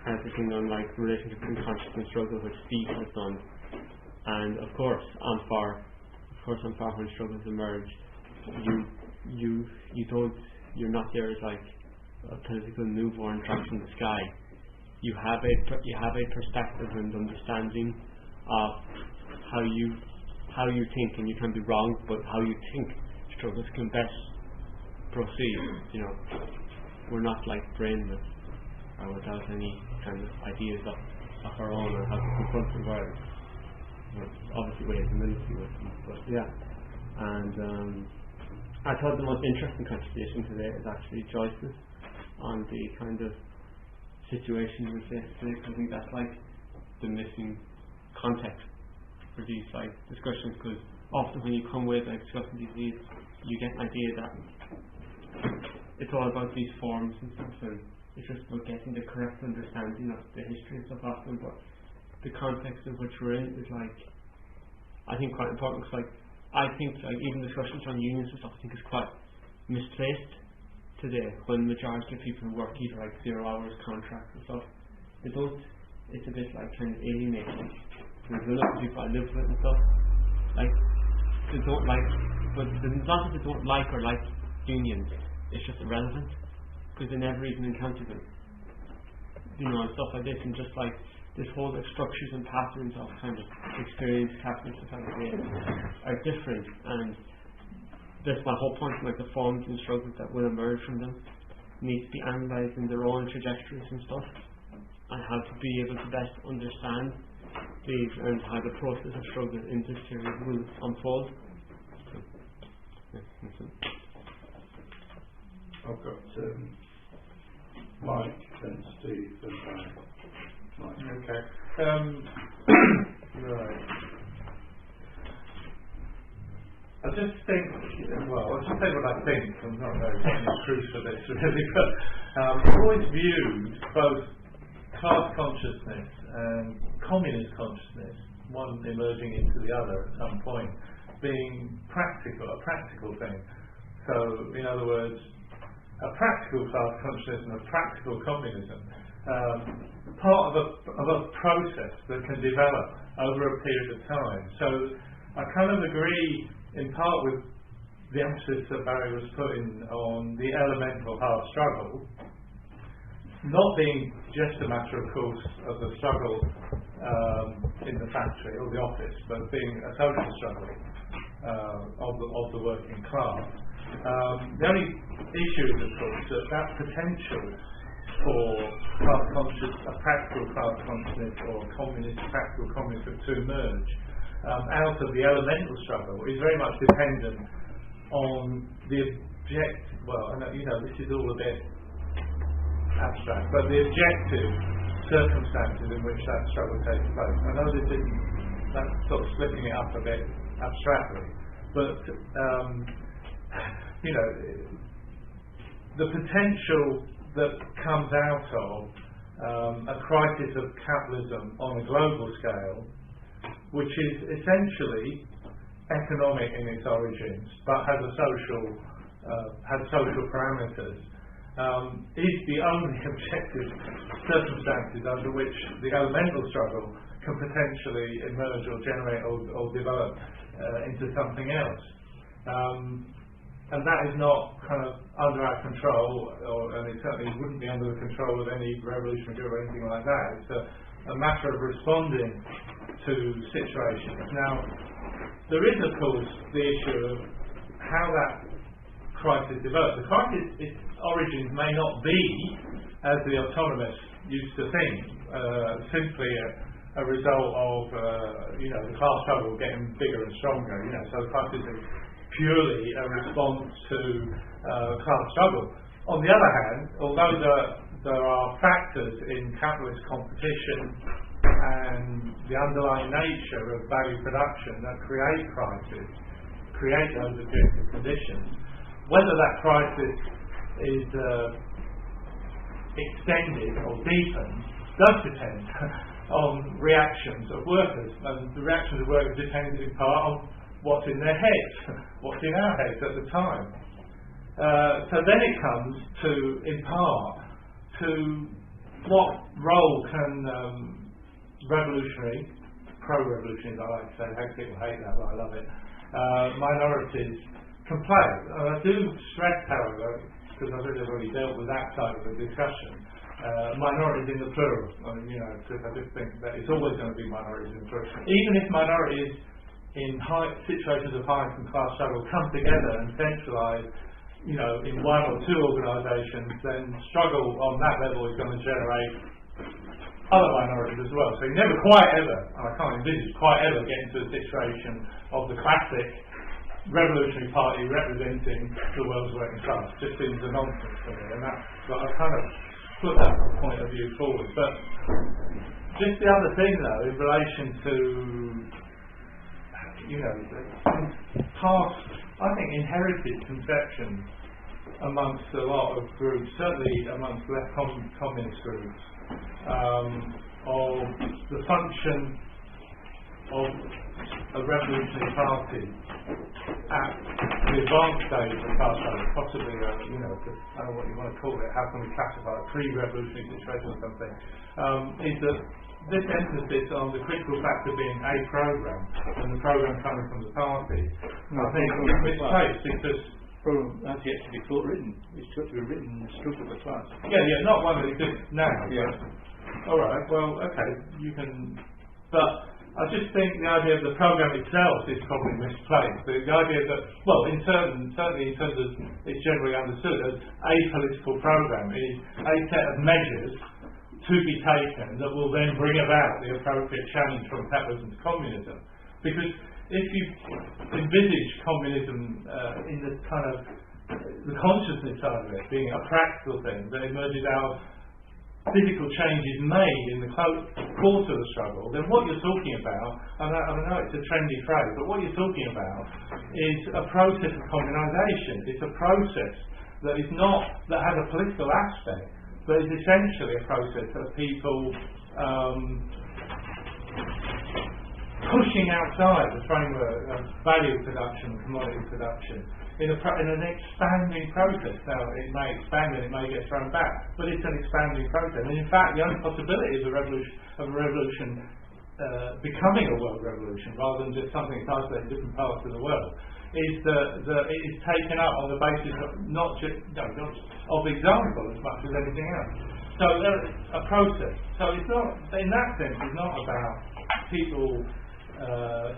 kind of thinking on the relationship between consciousness and struggle, which Steve has done. And of course on far when struggles emerge, you're not there as a political newborn dropped from the sky. You have a perspective and understanding of how you think, and you can be wrong, but how you think struggles can best proceed. We're not brainless or without any kind of ideas of our own on how to confront the world. Obviously we have humility with them, but yeah. And I thought the most interesting contribution today is actually Joyce's on the kind of situation we face today. I think that's the missing context for these discussions, because often when you come with discussing these needs, you get an idea that it's all about these forms and stuff, and it's just about getting the correct understanding of the history and stuff often, but the context in which we're in is I think quite important, because I think even discussions on unions and stuff I think is quite misplaced today, when the majority of people who work either 0 hours contracts and stuff, it's a bit kind of alienating. There's a lot of people I live with and stuff, they don't but it's not that they don't or like unions, it's just irrelevant, because they never even encounter them, and stuff like this, and just this whole structures and patterns of kind of experience capitalism are different, and that's my whole point. The forms and struggles that will emerge from them need to be analysed in their own trajectories and stuff, and how to be able to best understand these and how the process of struggle in this period will unfold. I've got Mike and Steve and okay. Right. I just think, I'll just say what I think. I'm not very true for this really, but I've always viewed both class consciousness and communist consciousness, one emerging into the other at some point, being a practical thing. So, in other words, a practical class consciousness and a practical communism. Part of a process that can develop over a period of time. So I kind of agree in part with the emphasis that Barry was putting on the elemental hard struggle not being just a matter, of course, of the struggle in the factory or the office, but being a social struggle of the working class. The only issue is, of course, that potential for class conscious, a practical class consciousness or practical communism to emerge out of the elemental struggle is very much dependent on the this is all a bit abstract, but the objective circumstances in which that struggle takes place. I know that's sort of splitting it up a bit abstractly, but the potential that comes out of a crisis of capitalism on a global scale, which is essentially economic in its origins, but has social parameters, is the only objective circumstances under which the elemental struggle can potentially emerge or generate or develop into something else. And that is not kind of under our control, and it certainly wouldn't be under the control of any revolutionary group or anything like that. It's a matter of responding to situations. Now, there is, of course, the issue of how that crisis develops. The crisis, its origins may not be, as the autonomists used to think, simply a result of the class struggle getting bigger and stronger. So the crisis is purely a response to class struggle. On the other hand, although there are factors in capitalist competition and the underlying nature of value production that create crisis, create those objective conditions, whether that crisis is extended or deepened does depend on reactions of workers, and the reactions of workers depends in part on what's in their heads, what's in our heads at the time. So then it comes to, in part, to what role can revolutionary, pro-revolutionaries, I like to say, people hate that, but I love it, minorities can play. And I do stress, however, because I've already dealt with that side of the discussion, minorities in the plural. Because I just think that it's always going to be minorities in the plural. Even if minorities in situations of highest and class struggle come together and centralise, in one or two organisations, then struggle on that level is going to generate other minorities as well. So you never quite ever, and I can't envisage quite ever, get into a situation of the classic revolutionary party representing the world's working class. Just seems a nonsense to me, and that's what I kind of put that point of view forward. But just the other thing, though, in relation to past, I think, inherited conceptions amongst a lot of groups, certainly amongst less communist groups, of the function of a revolutionary party at the advanced stage of class struggle, possibly I don't know what you want to call it, how can we classify a pre-revolutionary situation or something, is that this emphasis on the critical factor being a programme and the programme coming from the party, I think is misplaced because program has yet to be written. It's got to be written in the struggle of the class. Yeah, not one that exists now. Yeah. All right. Well, okay, you can. But I just think the idea of the programme itself is probably misplaced. The idea that, certainly in terms of it's generally understood as a political programme is a set of measures to be taken that will then bring about the appropriate change from capitalism to communism. Because if you envisage communism in the kind of the consciousness side of it being a practical thing that emerges out of physical changes made in the course of the struggle, then what you're talking about, and I know it's a trendy phrase, but what you're talking about is a process of communalisation. It's a process that has a political aspect, but is essentially a process of people pushing outside the framework of value production and commodity production in an expanding process. Now, it may expand and it may get thrown back, but it's an expanding process. And in fact, the only possibility of a revolution becoming a world revolution, rather than just something that's isolated in different parts of the world, is that it is taken up on the basis of not of example as much as anything else. So a process. So it's not, in that sense, it's not about people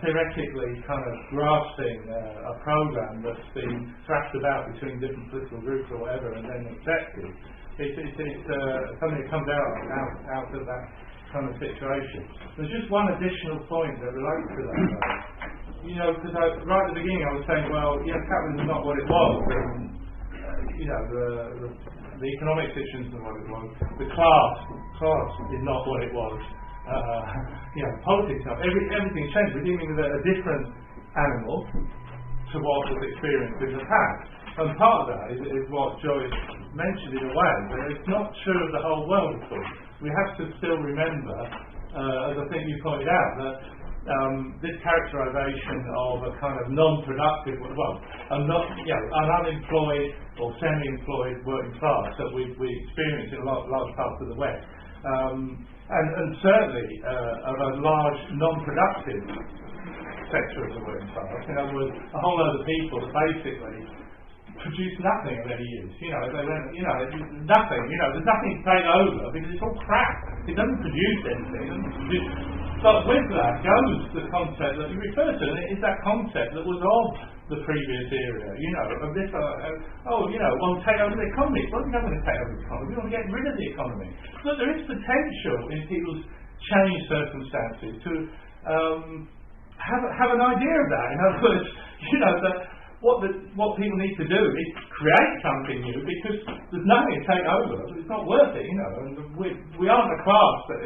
theoretically kind of grasping a programme that's been thrashed about between different political groups or whatever and then accepted. It's something that comes out of that kind of situation. There's just one additional point that relates to that, though. Because right at the beginning I was saying, well, capitalism is not what it was, and the economic situation is not what it was, the class is not what it was. Politics, everything changed. We're dealing with a different animal to what was experienced in the past. And part of that is what Joyce mentioned in a way, that it's not true of the whole world, of course. we have to still remember, as I think you pointed out, that this characterisation of a kind of non-productive, an unemployed or semi-employed working class that we experience in large parts of the West, and certainly of a large non-productive sector of the working class. In other words, a whole lot of people that basically produce nothing of any use. Nothing. There's nothing to take over because it's all crap. It doesn't produce anything. But with that goes the concept that you refer to, and it is that concept that was of the previous era, of this, take over the economy. Well, we don't want to take over the economy, we want to get rid of the economy. But there is potential in people's changed circumstances to have an idea of that. In other words, that what people need to do is create something new because there's nothing to take over. It's not worth it, and we aren't a class that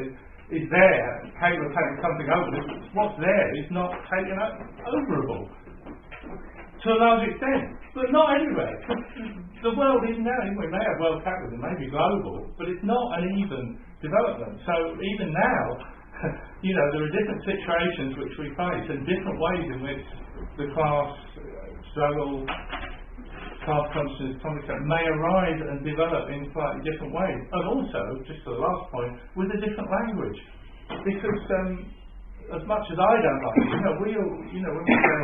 is there capable of taking something over. What's there is not taken overable to a large extent, but not everywhere. The world is now, we may have world capitalism, it may be global, but it's not an even development. So even now, there are different situations which we face and different ways in which the class struggle, class consciousness, may arise and develop in slightly different ways, and also, just to the last point, with a different language. Because as much as I don't like it, when we say,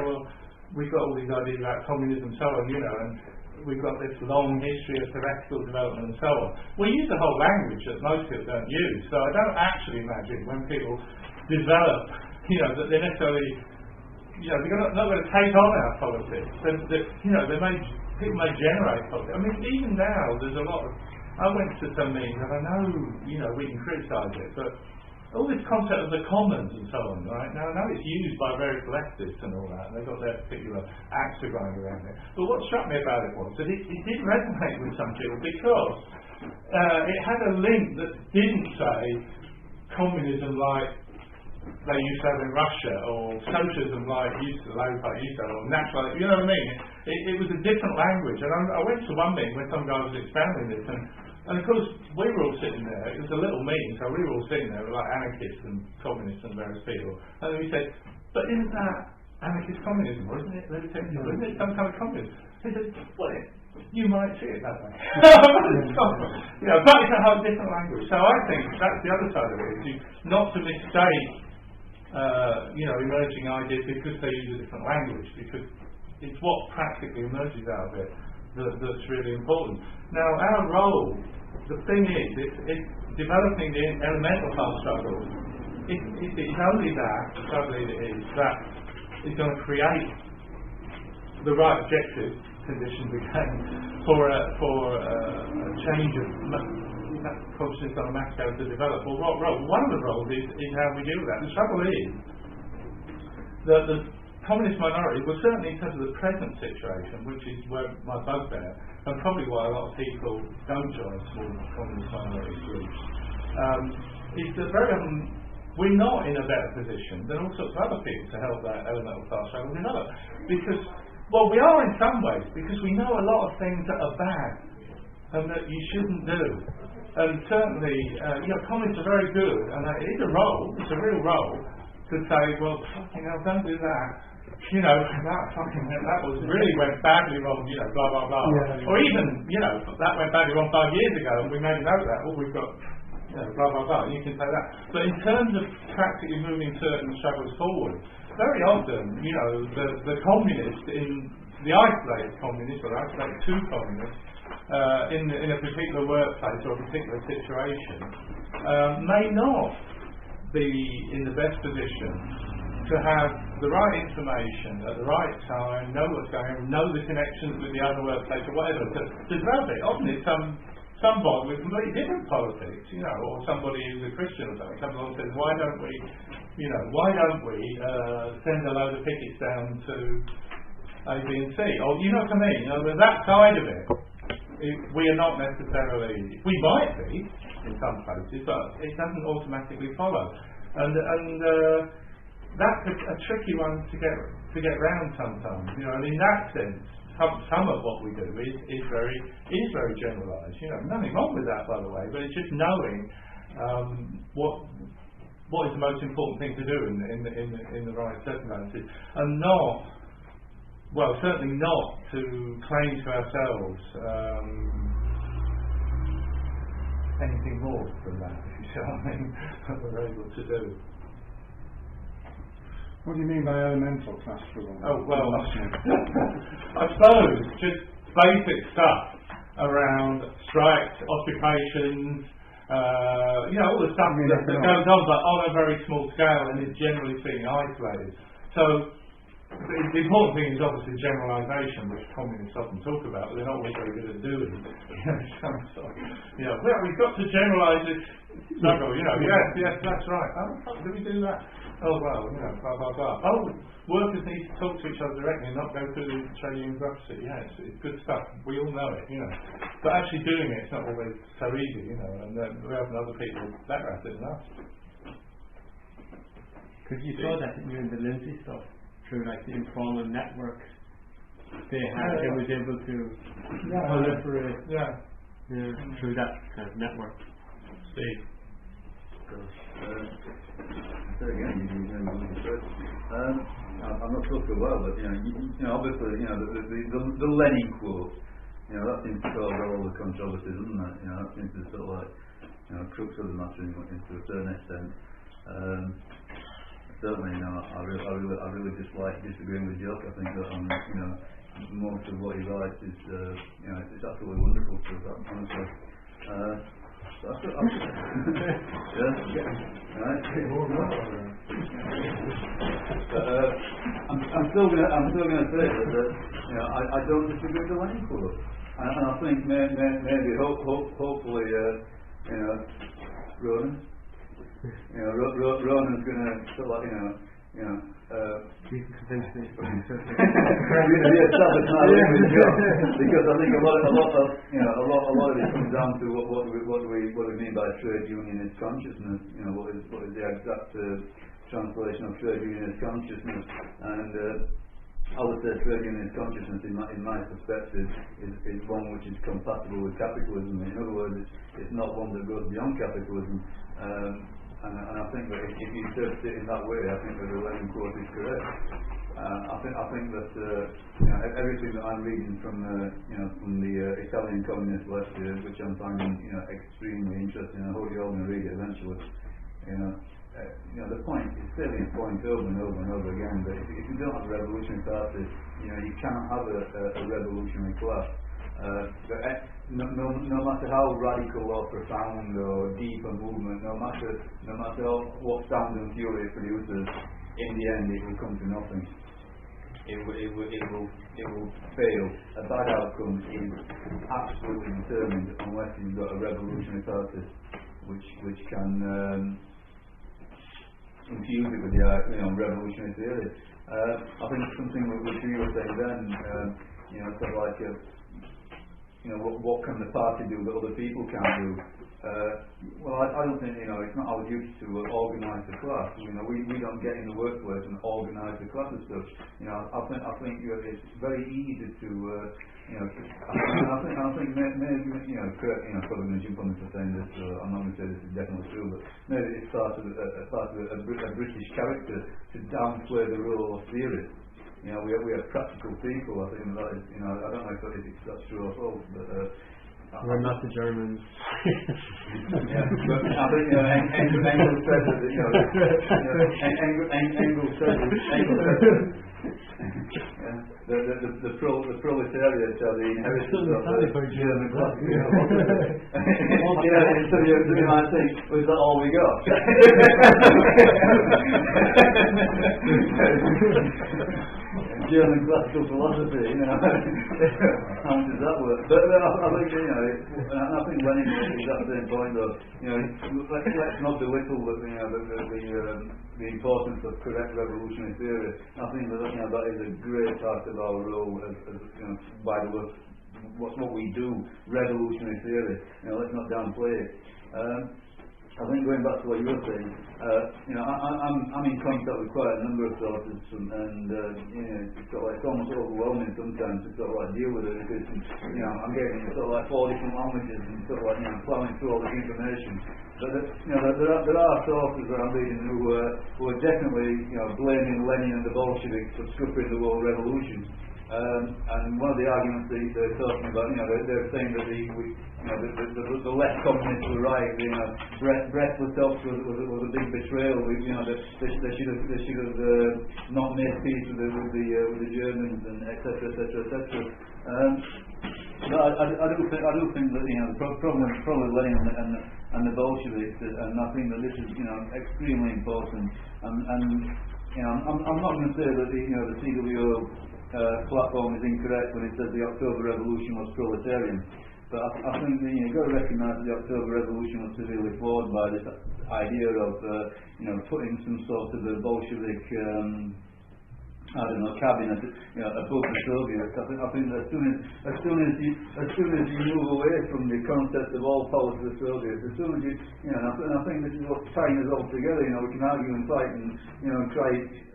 well, we've got all these ideas about communism and so on, and we've got this long history of theoretical development and so on. We use a whole language that most people don't use. So I don't actually imagine when people develop, that they're necessarily, they're not going to take on our politics. People may generate politics. I mean, even now, there's a lot of. I went to some meetings, and I know, we can criticise it, but all this concept of the commons and so on, right? Now, I know it's used by various leftists and all that, and they've got their particular axe to grind around it. But what struck me about it was that it did resonate with some people because it had a link that didn't say communism like they used to have in Russia, or socialism like the Labour Party used to have, or natural, you know what I mean? It was a different language. And I went to one meeting where some guy was expounding this, and of course, we were all sitting there. It was a little meeting, so we were all sitting there, like anarchists and communists and various people. And then he said, but isn't that anarchist communism, or isn't it libertarian, or isn't it some kind of communism? He said, well, you might see it that way. But it's a whole different language. So I think that's the other side of it, is not to mistake, emerging ideas because they use a different language, because it's what practically emerges out of it that's really important. Now, our role, the thing is, it's developing the elemental class struggle. It's only that, I believe it is, that is going to create the right objective conditions again for a change of consciousness on a mass scale to develop. Well, what role? One of the roles is how we deal with that. The trouble is that the communist minority, well, certainly in terms of the present situation, which is where my bugbear, and probably why a lot of people don't join small communist minority groups, is that very often we're not in a better position than all sorts of other people to help that elemental class struggle develop. Because, well, we are in some ways, because we know a lot of things that are bad and that you shouldn't do. And certainly, communists are very good, and it is a role, it's a real role, to say, well, fucking hell, don't do that. That was really went badly wrong, blah, blah, blah. Yeah. Or even, that went badly wrong 5 years ago, and we made a note of that. Oh, we've got, blah, blah, blah. You can say that. But in terms of practically moving certain struggles forward, very often, the communist in the isolated communist, or isolated two communists, in a particular workplace or a particular situation, may not be in the best position to have the right information at the right time, know what's going on, know the connections with the other workplace or whatever, to develop it. Often it's somebody with completely different politics, or somebody who's a Christian or something comes along and says, why don't we send a load of pickets down to A, B and C? Or you know what I mean? That side of it, we are not necessarily, we might be in some places, but it doesn't automatically follow. And that's a tricky one to get round sometimes. And in that sense, some of what we do is very generalised. Nothing wrong with that, by the way, but it's just knowing what is the most important thing to do in the right circumstances, and not, well, certainly not to claim to ourselves anything more than that, if you see what I mean, that we're able to do. What do you mean by elemental class rule? Oh, well, I suppose just basic stuff around strikes, occupations, all the stuff that goes on, but on a very small scale and is generally being isolated. So the important thing is obviously generalisation, which communists often talk about, but they're not always very good at doing. Well, we've got to generalise this struggle. Yes, that's right. Oh, do we do that? Oh, well, blah blah blah. Oh, workers need to talk to each other directly and not go through the trade union bureaucracy. Yeah, it's good stuff. We all know it, But actually doing it's not always so easy, and we have other people better at it than us. Because you saw that in the Lindsay stuff, through like the informal networks they was able to proliferate through that kind of network. Steve. So again, I'm not sure so well, but obviously, the Lenin quote, that seems to cause all the controversy, doesn't it? That seems to sort of like, crux of the matter to a certain extent. Certainly, I really dislike disagreeing with Jock. I think that most of what he writes is, it's absolutely wonderful stuff, honestly. I'm still going to say that I don't disagree with the Lenin quote, and I think maybe hopefully Ronan's going to sort of because I think a lot of it comes down to what we mean by trade unionist consciousness. What is the exact translation of trade unionist consciousness? And I would say trade unionist consciousness, in my perspective, is one which is compatible with capitalism. In other words, it's not one that goes beyond capitalism. And I think that if you interpret it in that way, I think that the Lenin quote is correct. I think that everything that I'm reading from the Italian communist lecture, which I'm finding extremely interesting, I hope you're all going to read it eventually. The point is salient point over and over and over again. That if you don't have a revolutionary party, you cannot have a revolutionary class. No matter how radical or profound or deep a movement, no matter what sound and fury it produces, in the end it will come to nothing. It will fail. A bad outcome is absolutely determined unless you've got a revolutionary party which can infuse it with the revolutionary theory. I think something which you were saying then, sort of like what can the party do that other people can't do? Well, I don't think it's not our duty to organise the class. We don't get in the workplace and organise the class as such. I think it's very easy to. I think maybe probably going to jump on me for saying this. I'm not going to say this is definitely true, but maybe it's part of a British character to downplay the role of theory. We are practical people. I think that is, I don't know if that's true or false, but we're not the Germans. But I think Engels said that the proletariat are the inheritors of the German class. So you might think, was that all we got? German classical philosophy, how does that work? But I think Lenin makes that same point though. Let's not belittle the importance of correct revolutionary theory. I think that is a great part of our role as by the way, what we do, revolutionary theory. Let's not downplay it. I think going back to what you were saying, I'm in contact with quite a number of sources, and it's almost overwhelming sometimes to sort of like deal with it because I'm getting sort of like 4 different languages and sort of like plowing through all this information. But there are sources that I'm reading who are definitely blaming Lenin and the Bolsheviks for scuppering the world revolution. And one of the arguments they're talking about, they're saying that the left communists were right. Brest-Litovsk was a big betrayal. They should have not made peace with the Germans, and etc. But I do think that the problem with Lenin and the Bolsheviks, and I think that this is extremely important. And I'm not going to say that the CWO platform is incorrect when it says the October Revolution was proletarian, but I think that you've got to recognise that the October Revolution was severely flawed by this idea of putting some sort of a Bolshevik cabinet above the Soviets. I think that as soon as you move away from the concept of all power to the Soviets, as soon as you and I think this is what's tying us all together. We can argue and fight and cry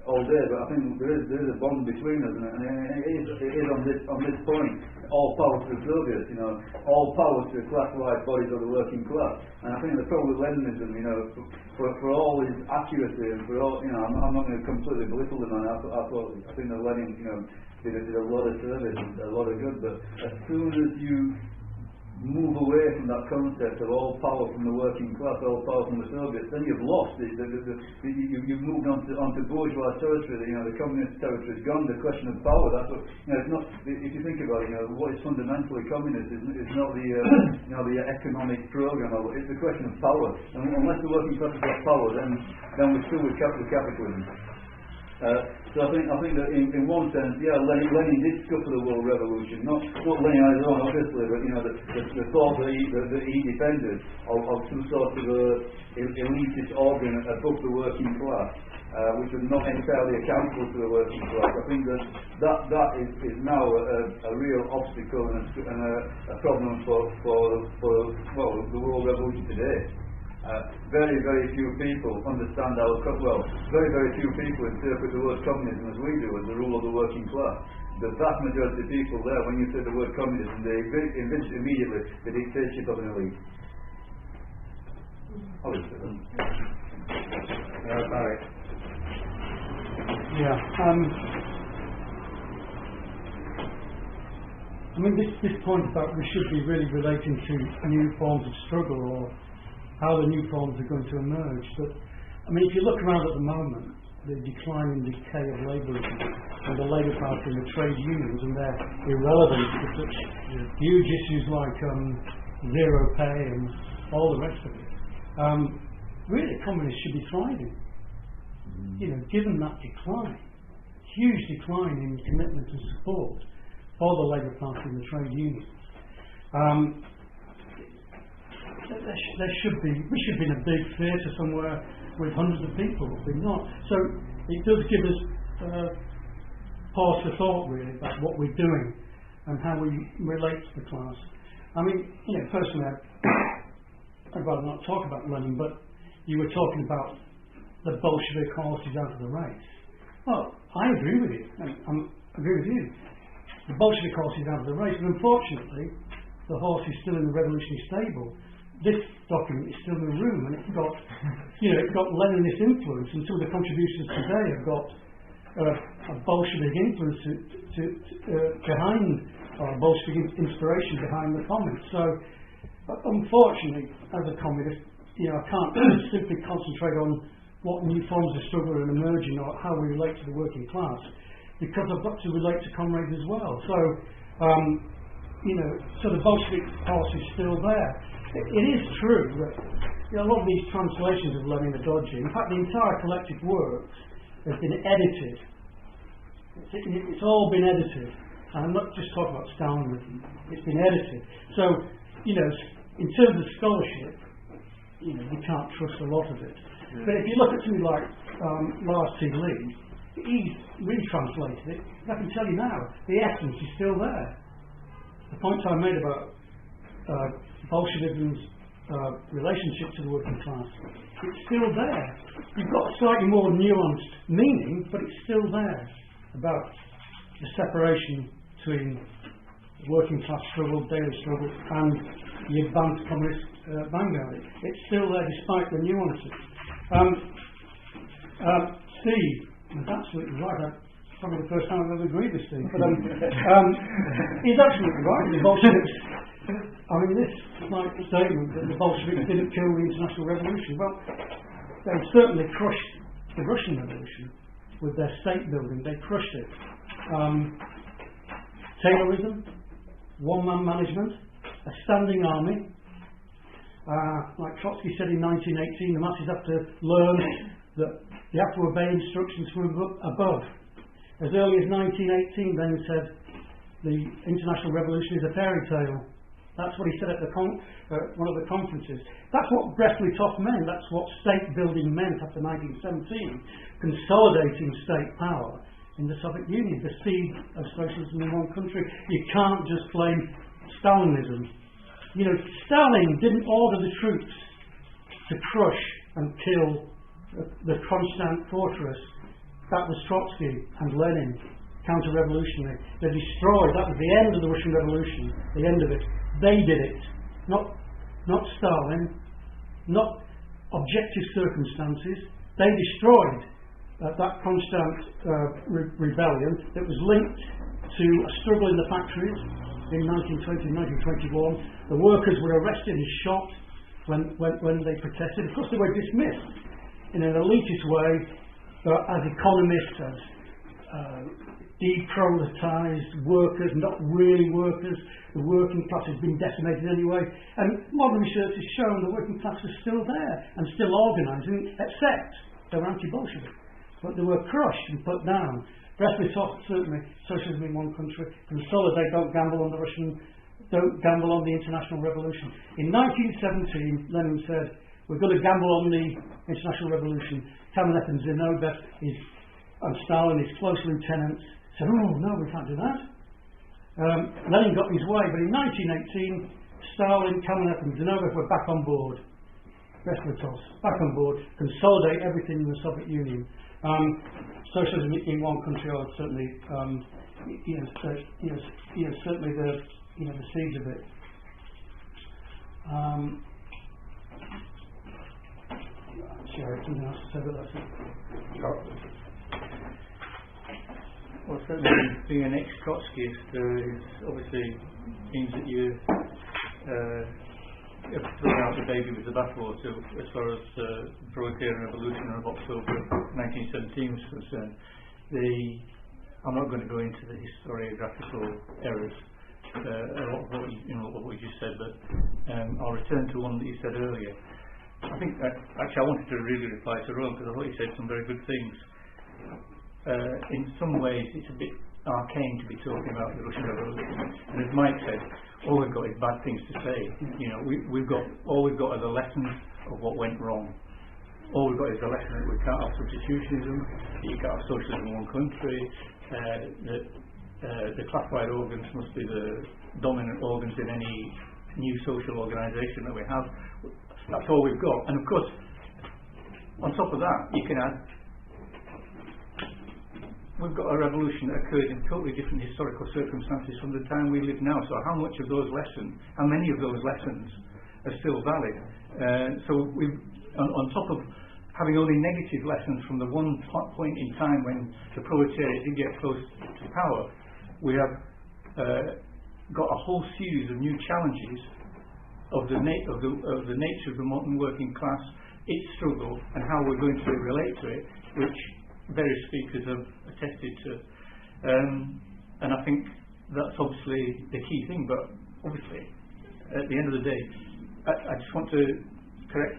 all day, but I think there is a bond between us, and it is on this point. All power to the Soviets, all power to the class-wide bodies of the working class. And I think the problem with Leninism, for all his accuracy and for all, I'm not going to completely belittle the man. I think that Lenin, did a lot of service and a lot of good. But as soon as you move away from that concept of all power from the working class, all power from the Soviets, then you've lost it. You've moved onto bourgeois territory. The communist territory is gone. The question of power, that's what it's not. If you think about what is fundamentally communist is not the economic program. It's the question of power. And unless the working class has got power, then we're still with capitalism. So I think that in one sense, Lenin did scupper the world revolution. Not Lenin on his own, obviously, but the thought that he defended of some sort of elitist organ above the working class, which was not entirely accountable to the working class. I think that is now a real obstacle and a problem for the world revolution today. Very, very few people understand very, very few people interpret the word communism as we do, as the rule of the working class. The vast majority of people there, when you say the word communism, they envisage immediately the dictatorship of an elite. This point about we should be really relating to new forms of struggle or how the new forms are going to emerge. But if you look around at the moment, the decline and decay of labourism and the Labour Party and the trade unions and their irrelevance to such huge issues like zero pay and all the rest of it. Really, communists should be thriving. Given that decline, huge decline in commitment and support for the Labour Party and the trade unions. We should be in a big theatre somewhere with hundreds of people, but we're not. So it does give us pause for thought, really, about what we're doing and how we relate to the class. Personally, I'd rather not talk about Lenin, but you were talking about the Bolshevik horse is out of the race. Well, I agree with you. I agree with you. The Bolshevik horse is out of the race, and unfortunately, the horse is still in the revolutionary stable. This document is still in the room, and it's got, it's got Leninist influence, and some of the contributions today have got a Bolshevik influence behind, or Bolshevik inspiration behind the comments. So, unfortunately, as a communist, I can't simply concentrate on what new forms of struggle are emerging or how we relate to the working class, because I've got to relate to comrades as well. So, so the Bolshevik horse is still there. It is true that a lot of these translations of Lenin are dodgy. In fact, the entire collected works has been edited. It's all been edited. And I'm not just talking about Stalinism. It's been edited. So, in terms of scholarship, you can't trust a lot of it. But if you look at something like Lars T. Lee, he's retranslated it. I can tell you now, the essence is still there. The points I made about Bolshevism's relationship to the working class, it's still there. You've got a slightly more nuanced meaning, but it's still there, about the separation between working class struggle, daily struggle, and the advanced communist vanguard. It's still there despite the nuances. Steve is absolutely right. Probably the first time I've ever agreed with Steve, but he's absolutely right. The Bolsheviks, I mean, this like statement that the Bolsheviks didn't kill the International Revolution. Well, they certainly crushed the Russian Revolution with their state building. They crushed it. Taylorism, one-man management, a standing army. Like Trotsky said in 1918, the masses have to learn that they have to obey instructions from above. As early as 1918, Lenin said the International Revolution is a fairy tale. That's what he said at one of the conferences. That's what Brest-Litovsk meant. That's what state building meant after 1917, consolidating state power in the Soviet Union, the seed of socialism in one country. You can't just blame Stalinism. You know, Stalin didn't order the troops to crush and kill the Kronstadt fortress. That was Trotsky and Lenin, counter-revolutionary. They destroyed, that was the end of the Russian Revolution, the end of it. They did it, not Stalin, not objective circumstances. They destroyed that Kronstadt rebellion that was linked to a struggle in the factories in 1920 and 1921. The workers were arrested and shot when they protested. Of course, they were dismissed in an elitist way as economists, as deproletized workers, not really workers. The working class has been decimated anyway. And modern research has shown the working class was still there and still organising, except they were anti-Bolshevik. But they were crushed and put down. Brest-Litovsk, certainly, socialism in one country, consolidate, don't gamble on the International Revolution. In 1917, Lenin said, we're going to gamble on the International Revolution. Kamenev and Zinoviev and Stalin, his close lieutenants, said, oh, no, we can't do that. Lenin got his way, but in 1918, Stalin, Kamenev and Zinoviev were back on board. Brest-Litovsk, back on board, consolidate everything in the Soviet Union. Socialism in one country, I would certainly, certainly the seeds of it. Sorry, something else to say about that. Well, certainly being an ex-Trotskyist obviously means that you have to throw out the baby with the bathwater as far as the proletarian revolution of October 1917 was concerned. I'm not going to go into the historiographical errors of what you just said, but I'll return to one that you said earlier. I think actually I wanted to really reply to Ron because I thought he said some very good things. In some ways it's a bit arcane to be talking about the Russian Revolution, and as Mike said, all we've got is bad things to say. You know, all we've got are the lessons of what went wrong. All we've got is the lesson that we can't have substitutionism, that you can't have socialism in one country, that the classified organs must be the dominant organs in any new social organisation that we have. That's all we've got. And of course, on top of that, you can add, we've got a revolution that occurred in totally different historical circumstances from the time we live now. So how many of those lessons are still valid? So we've, on top of having only negative lessons from the one point in time when the proletariat did get close to power, we have got a whole series of new challenges of the nature of the modern working class, its struggle, and how we're going to relate to it, which various speakers have attested to. And I think that's obviously the key thing, but obviously, at the end of the day, I just want to correct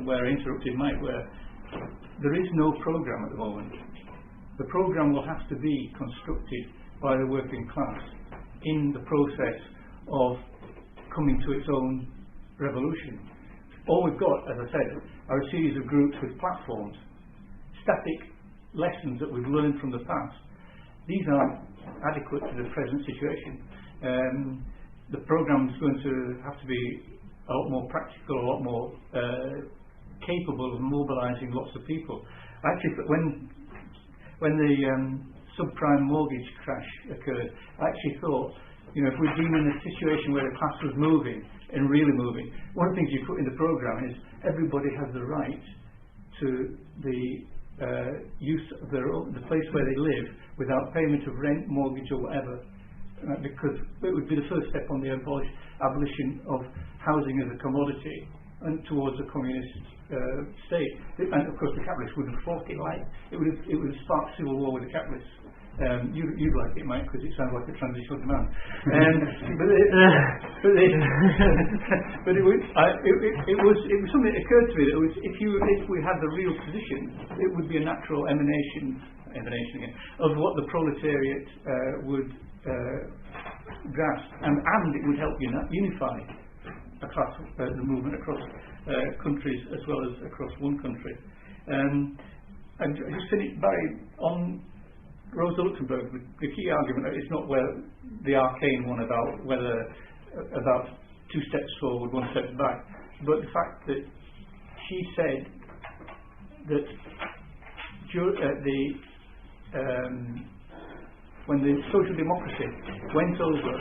where I interrupted Mike, where there is no programme at the moment. The programme will have to be constructed by the working class in the process of coming to its own revolution. All we've got, as I said, are a series of groups with platforms, static lessons that we've learned from the past. These aren't adequate to the present situation. The programme is going to have to be a lot more practical, a lot more capable of mobilising lots of people. Actually, when the subprime mortgage crash occurred, I actually thought You know, if we're dealing in a situation where the class was moving and really moving, one of the things you put in the programme is everybody has the right to the use of the place where they live without payment of rent, mortgage or whatever, because it would be the first step on the abolition of housing as a commodity and towards a communist state. And of course the capitalists wouldn't have fought it like it would have sparked civil war with the capitalists. You'd like it, Mike, because it sounds like a transitional demand. But it was something that occurred to me that if we had the real position, it would be a natural emanation again of what the proletariat would grasp, and it would help unify across the movement across countries as well as across one country. And just finish on Rosa Luxemburg. The key argument is not where the arcane one about 2 steps forward, 1 step back, but the fact that she said that when the social democracy went over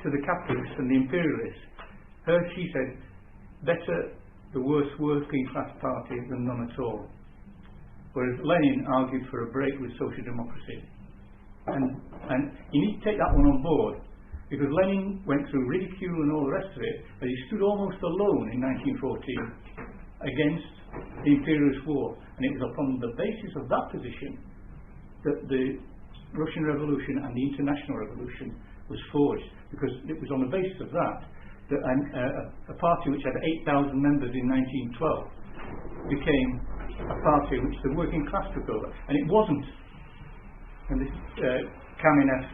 to the capitalists and the imperialists, she said, better the worst working class party than none at all. Whereas Lenin argued for a break with social democracy. And you need to take that one on board, because Lenin went through ridicule and all the rest of it, but he stood almost alone in 1914 against the imperialist war. And it was upon the basis of that position that the Russian Revolution and the International Revolution was forged, because it was on the basis of that a party which had 8,000 members in 1912 became a party which the working class took over. And it wasn't, and this Kamenev,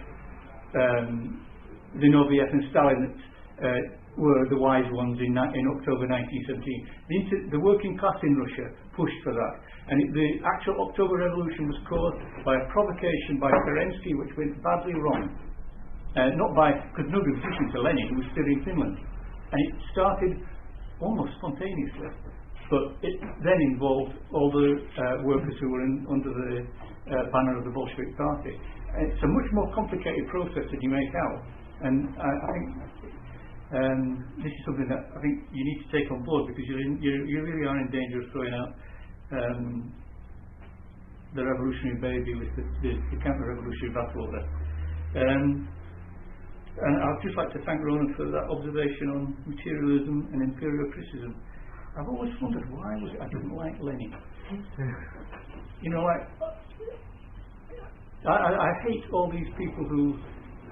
Zinoviev and Stalin were the wise ones in October 1917. The working class in Russia pushed for that, and the actual October Revolution was caused by a provocation by Kerensky which went badly wrong. Not because nobody was listening to Lenin, who was still in Finland, and it started almost spontaneously. But it then involved all the workers who were under the banner of the Bolshevik Party. It's a much more complicated process than you make out, and I think this is something that I think you need to take on board, because you really are in danger of throwing out the revolutionary baby with the counter-revolutionary bathwater. And I'd just like to thank Ronan for that observation on materialism and imperial criticism. I've always wondered why I didn't like Lenin. You know, I hate all these people who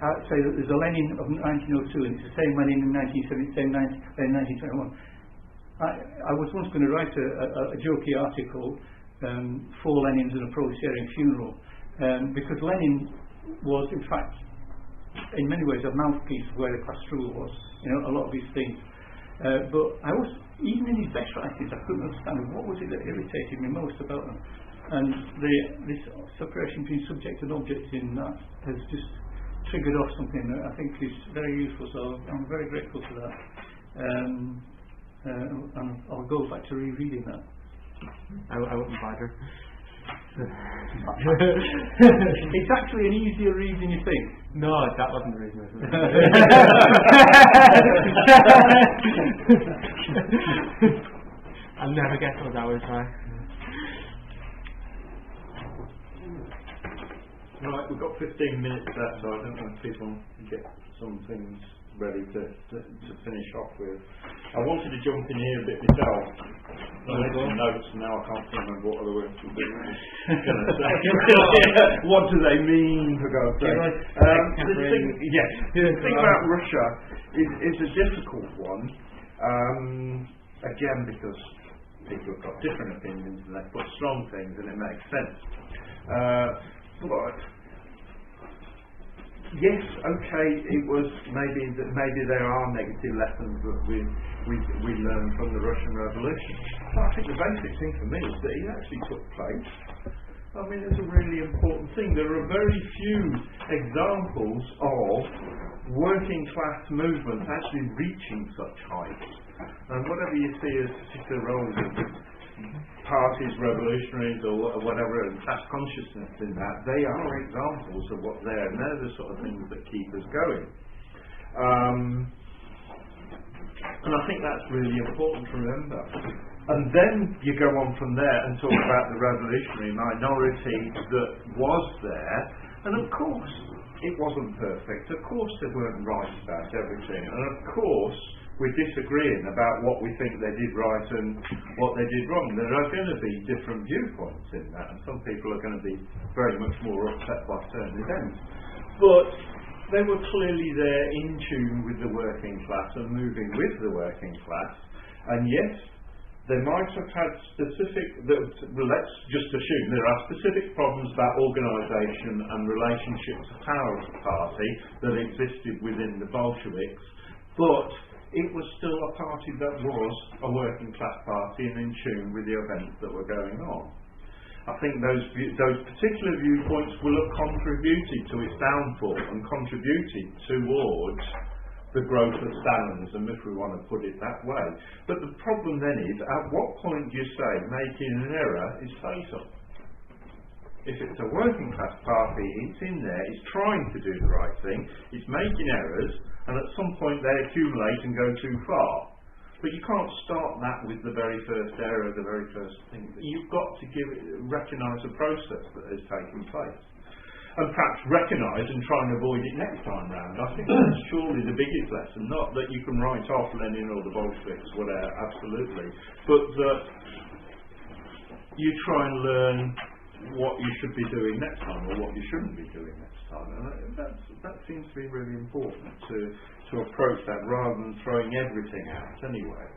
say that there's a Lenin of 1902 and it's the same Lenin in 1921. I was once going to write a jokey article, 4 Lenins and a proletarian funeral, because Lenin was in fact in many ways a mouthpiece of where the class struggle was, a lot of these things. But I was, even in his best writings, I couldn't understand what was it that irritated me most about them. And this separation between subject and object in that has just triggered off something that I think is very useful. So I'm very grateful for that. And I'll go back to rereading that. I wouldn't bother. It's actually an easier read than you think. No, that wasn't the reason. I'll never get those hours right. Right, we've got 15 minutes left, so I don't know if people get some things ready to finish off with. I wanted to jump in here a bit myself. I made some notes and now I can't remember what other words we're going to say. What do they mean, for God's sake? The thing about Russia is a difficult one, again because people have got different opinions and they put strong things and it makes sense. But yes, okay, it was maybe there are negative lessons that we learned from the Russian Revolution. But I think the basic thing for me is that it actually took place. I mean, it's a really important thing. There are very few examples of working class movements actually reaching such heights. And whatever you see as particular roles of parties, revolutionaries, or whatever, and class consciousness in that, they are examples of what's there, and they're the sort of things that keep us going. And I think that's really important to remember. And then you go on from there and talk about the revolutionary minority that was there, and of course it wasn't perfect, of course they weren't right about everything, and of course we're disagreeing about what we think they did right and what they did wrong. There are going to be different viewpoints in that, and some people are going to be very much more upset by certain events. But they were clearly there in tune with the working class and moving with the working class. And yes, they might have had specific, let's just assume there are specific problems about organisation and relationship to power of the party that existed within the Bolsheviks, but it was still a party that was a working class party and in tune with the events that were going on. I think those particular viewpoints will have contributed to its downfall and contributed towards the growth of Stalinism, if we want to put it that way. But the problem then is, at what point do you say making an error is fatal? If it's a working class party, it's in there, it's trying to do the right thing, it's making errors, and at some point they accumulate and go too far. But you can't start that with the very first error, the very first thing. You've got to recognise the process that is taking place. And perhaps recognise and try and avoid it next time round. I think that's surely the biggest lesson. Not that you can write off Lenin or the Bolsheviks, whatever, absolutely. But that you try and learn what you should be doing next time or what you shouldn't be doing next time. And that seems to be really important to approach that rather than throwing everything out anyway.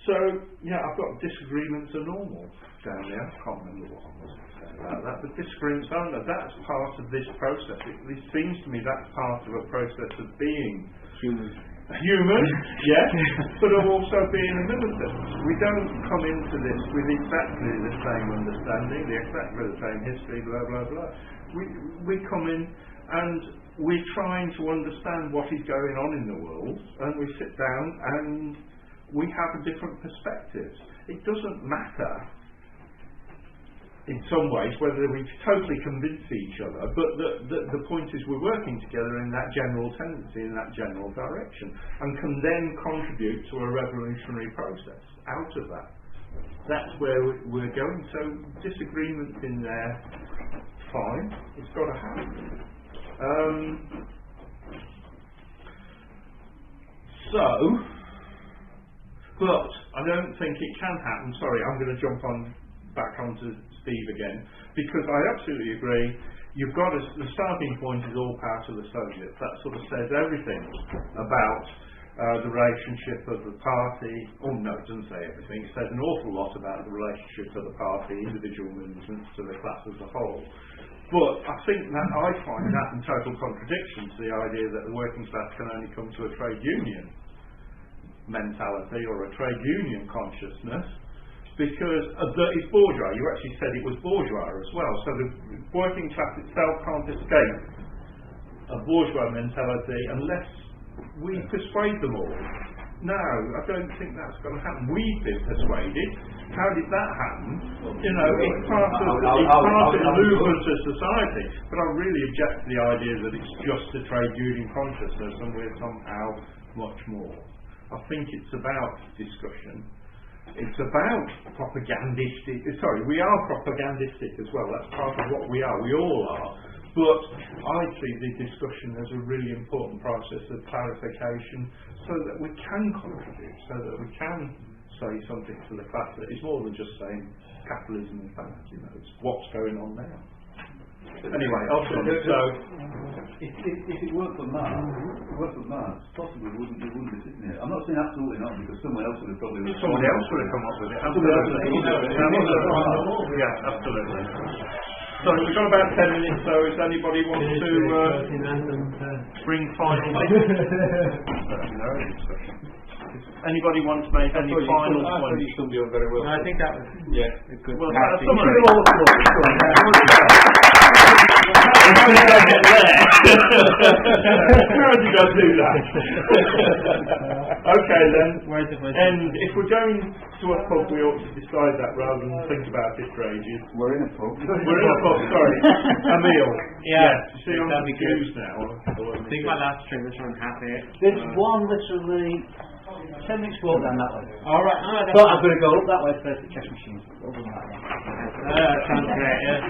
So, yeah, I've got disagreements are normal down there. I can't remember what I was saying about that, but disagreements are normal. That's part of this process. It seems to me that's part of a process of being human, yes, but of also being a militant. We don't come into this with exactly the same understanding, exactly the same history, blah, blah, blah. We come in and we're trying to understand what is going on in the world, and we sit down and we have a different perspective. It doesn't matter in some ways whether we totally convince each other, but the point is we're working together in that general tendency, in that general direction, and can then contribute to a revolutionary process out of that. That's where we're going. So disagreements in there, fine, it's got to happen. But I don't think it can happen. Sorry, I'm going to jump back onto Steve again, because I absolutely agree. You've got the starting point is all part of the Soviets. That sort of says everything about the relationship of the party. Oh no, it doesn't say everything. It says an awful lot about the relationship of the party, individual movements, to the class as a whole. But I think that I find that in total contradiction to the idea that the working class can only come to a trade union mentality or a trade union consciousness, because it's bourgeois. You actually said it was bourgeois as well. So the working class itself can't escape a bourgeois mentality unless we persuade them all. No, I don't think that's going to happen. We've been persuaded. How did that happen? You know, it's part of the movement of society. But I really object to the idea that it's just a trade union consciousness and we're somehow much more. I think it's about discussion. It's about propagandistic. Sorry, we are propagandistic as well. That's part of what we are. We all are. But I see the discussion as a really important process of clarification so that we can contribute, so that we can say something to the class that is more than just saying capitalism in fact, you know, it's what's going on now. Anyway, if it weren't for Marx, possibly it wouldn't be sitting here. I'm not saying absolutely not, because someone else would have probably somebody else would have come up with it. Absolutely. Yeah, absolutely. So we've got about 10 minutes, so if anybody wants to bring final anybody want to make any final points? I think you'll do very well. No, I think that was a good. Well, How did I do that? Okay then. And if we're going to a pub, we ought to decide that rather than think about it for ages. We're in a pub. We're in a pub. Sorry, Emil. Yeah. See, I'm confused now. I think my last trim was around 8:30. There's one literally 10 minutes walk down that way. Alright, But I'm going to go up that way first to check machines. sounds great, yeah.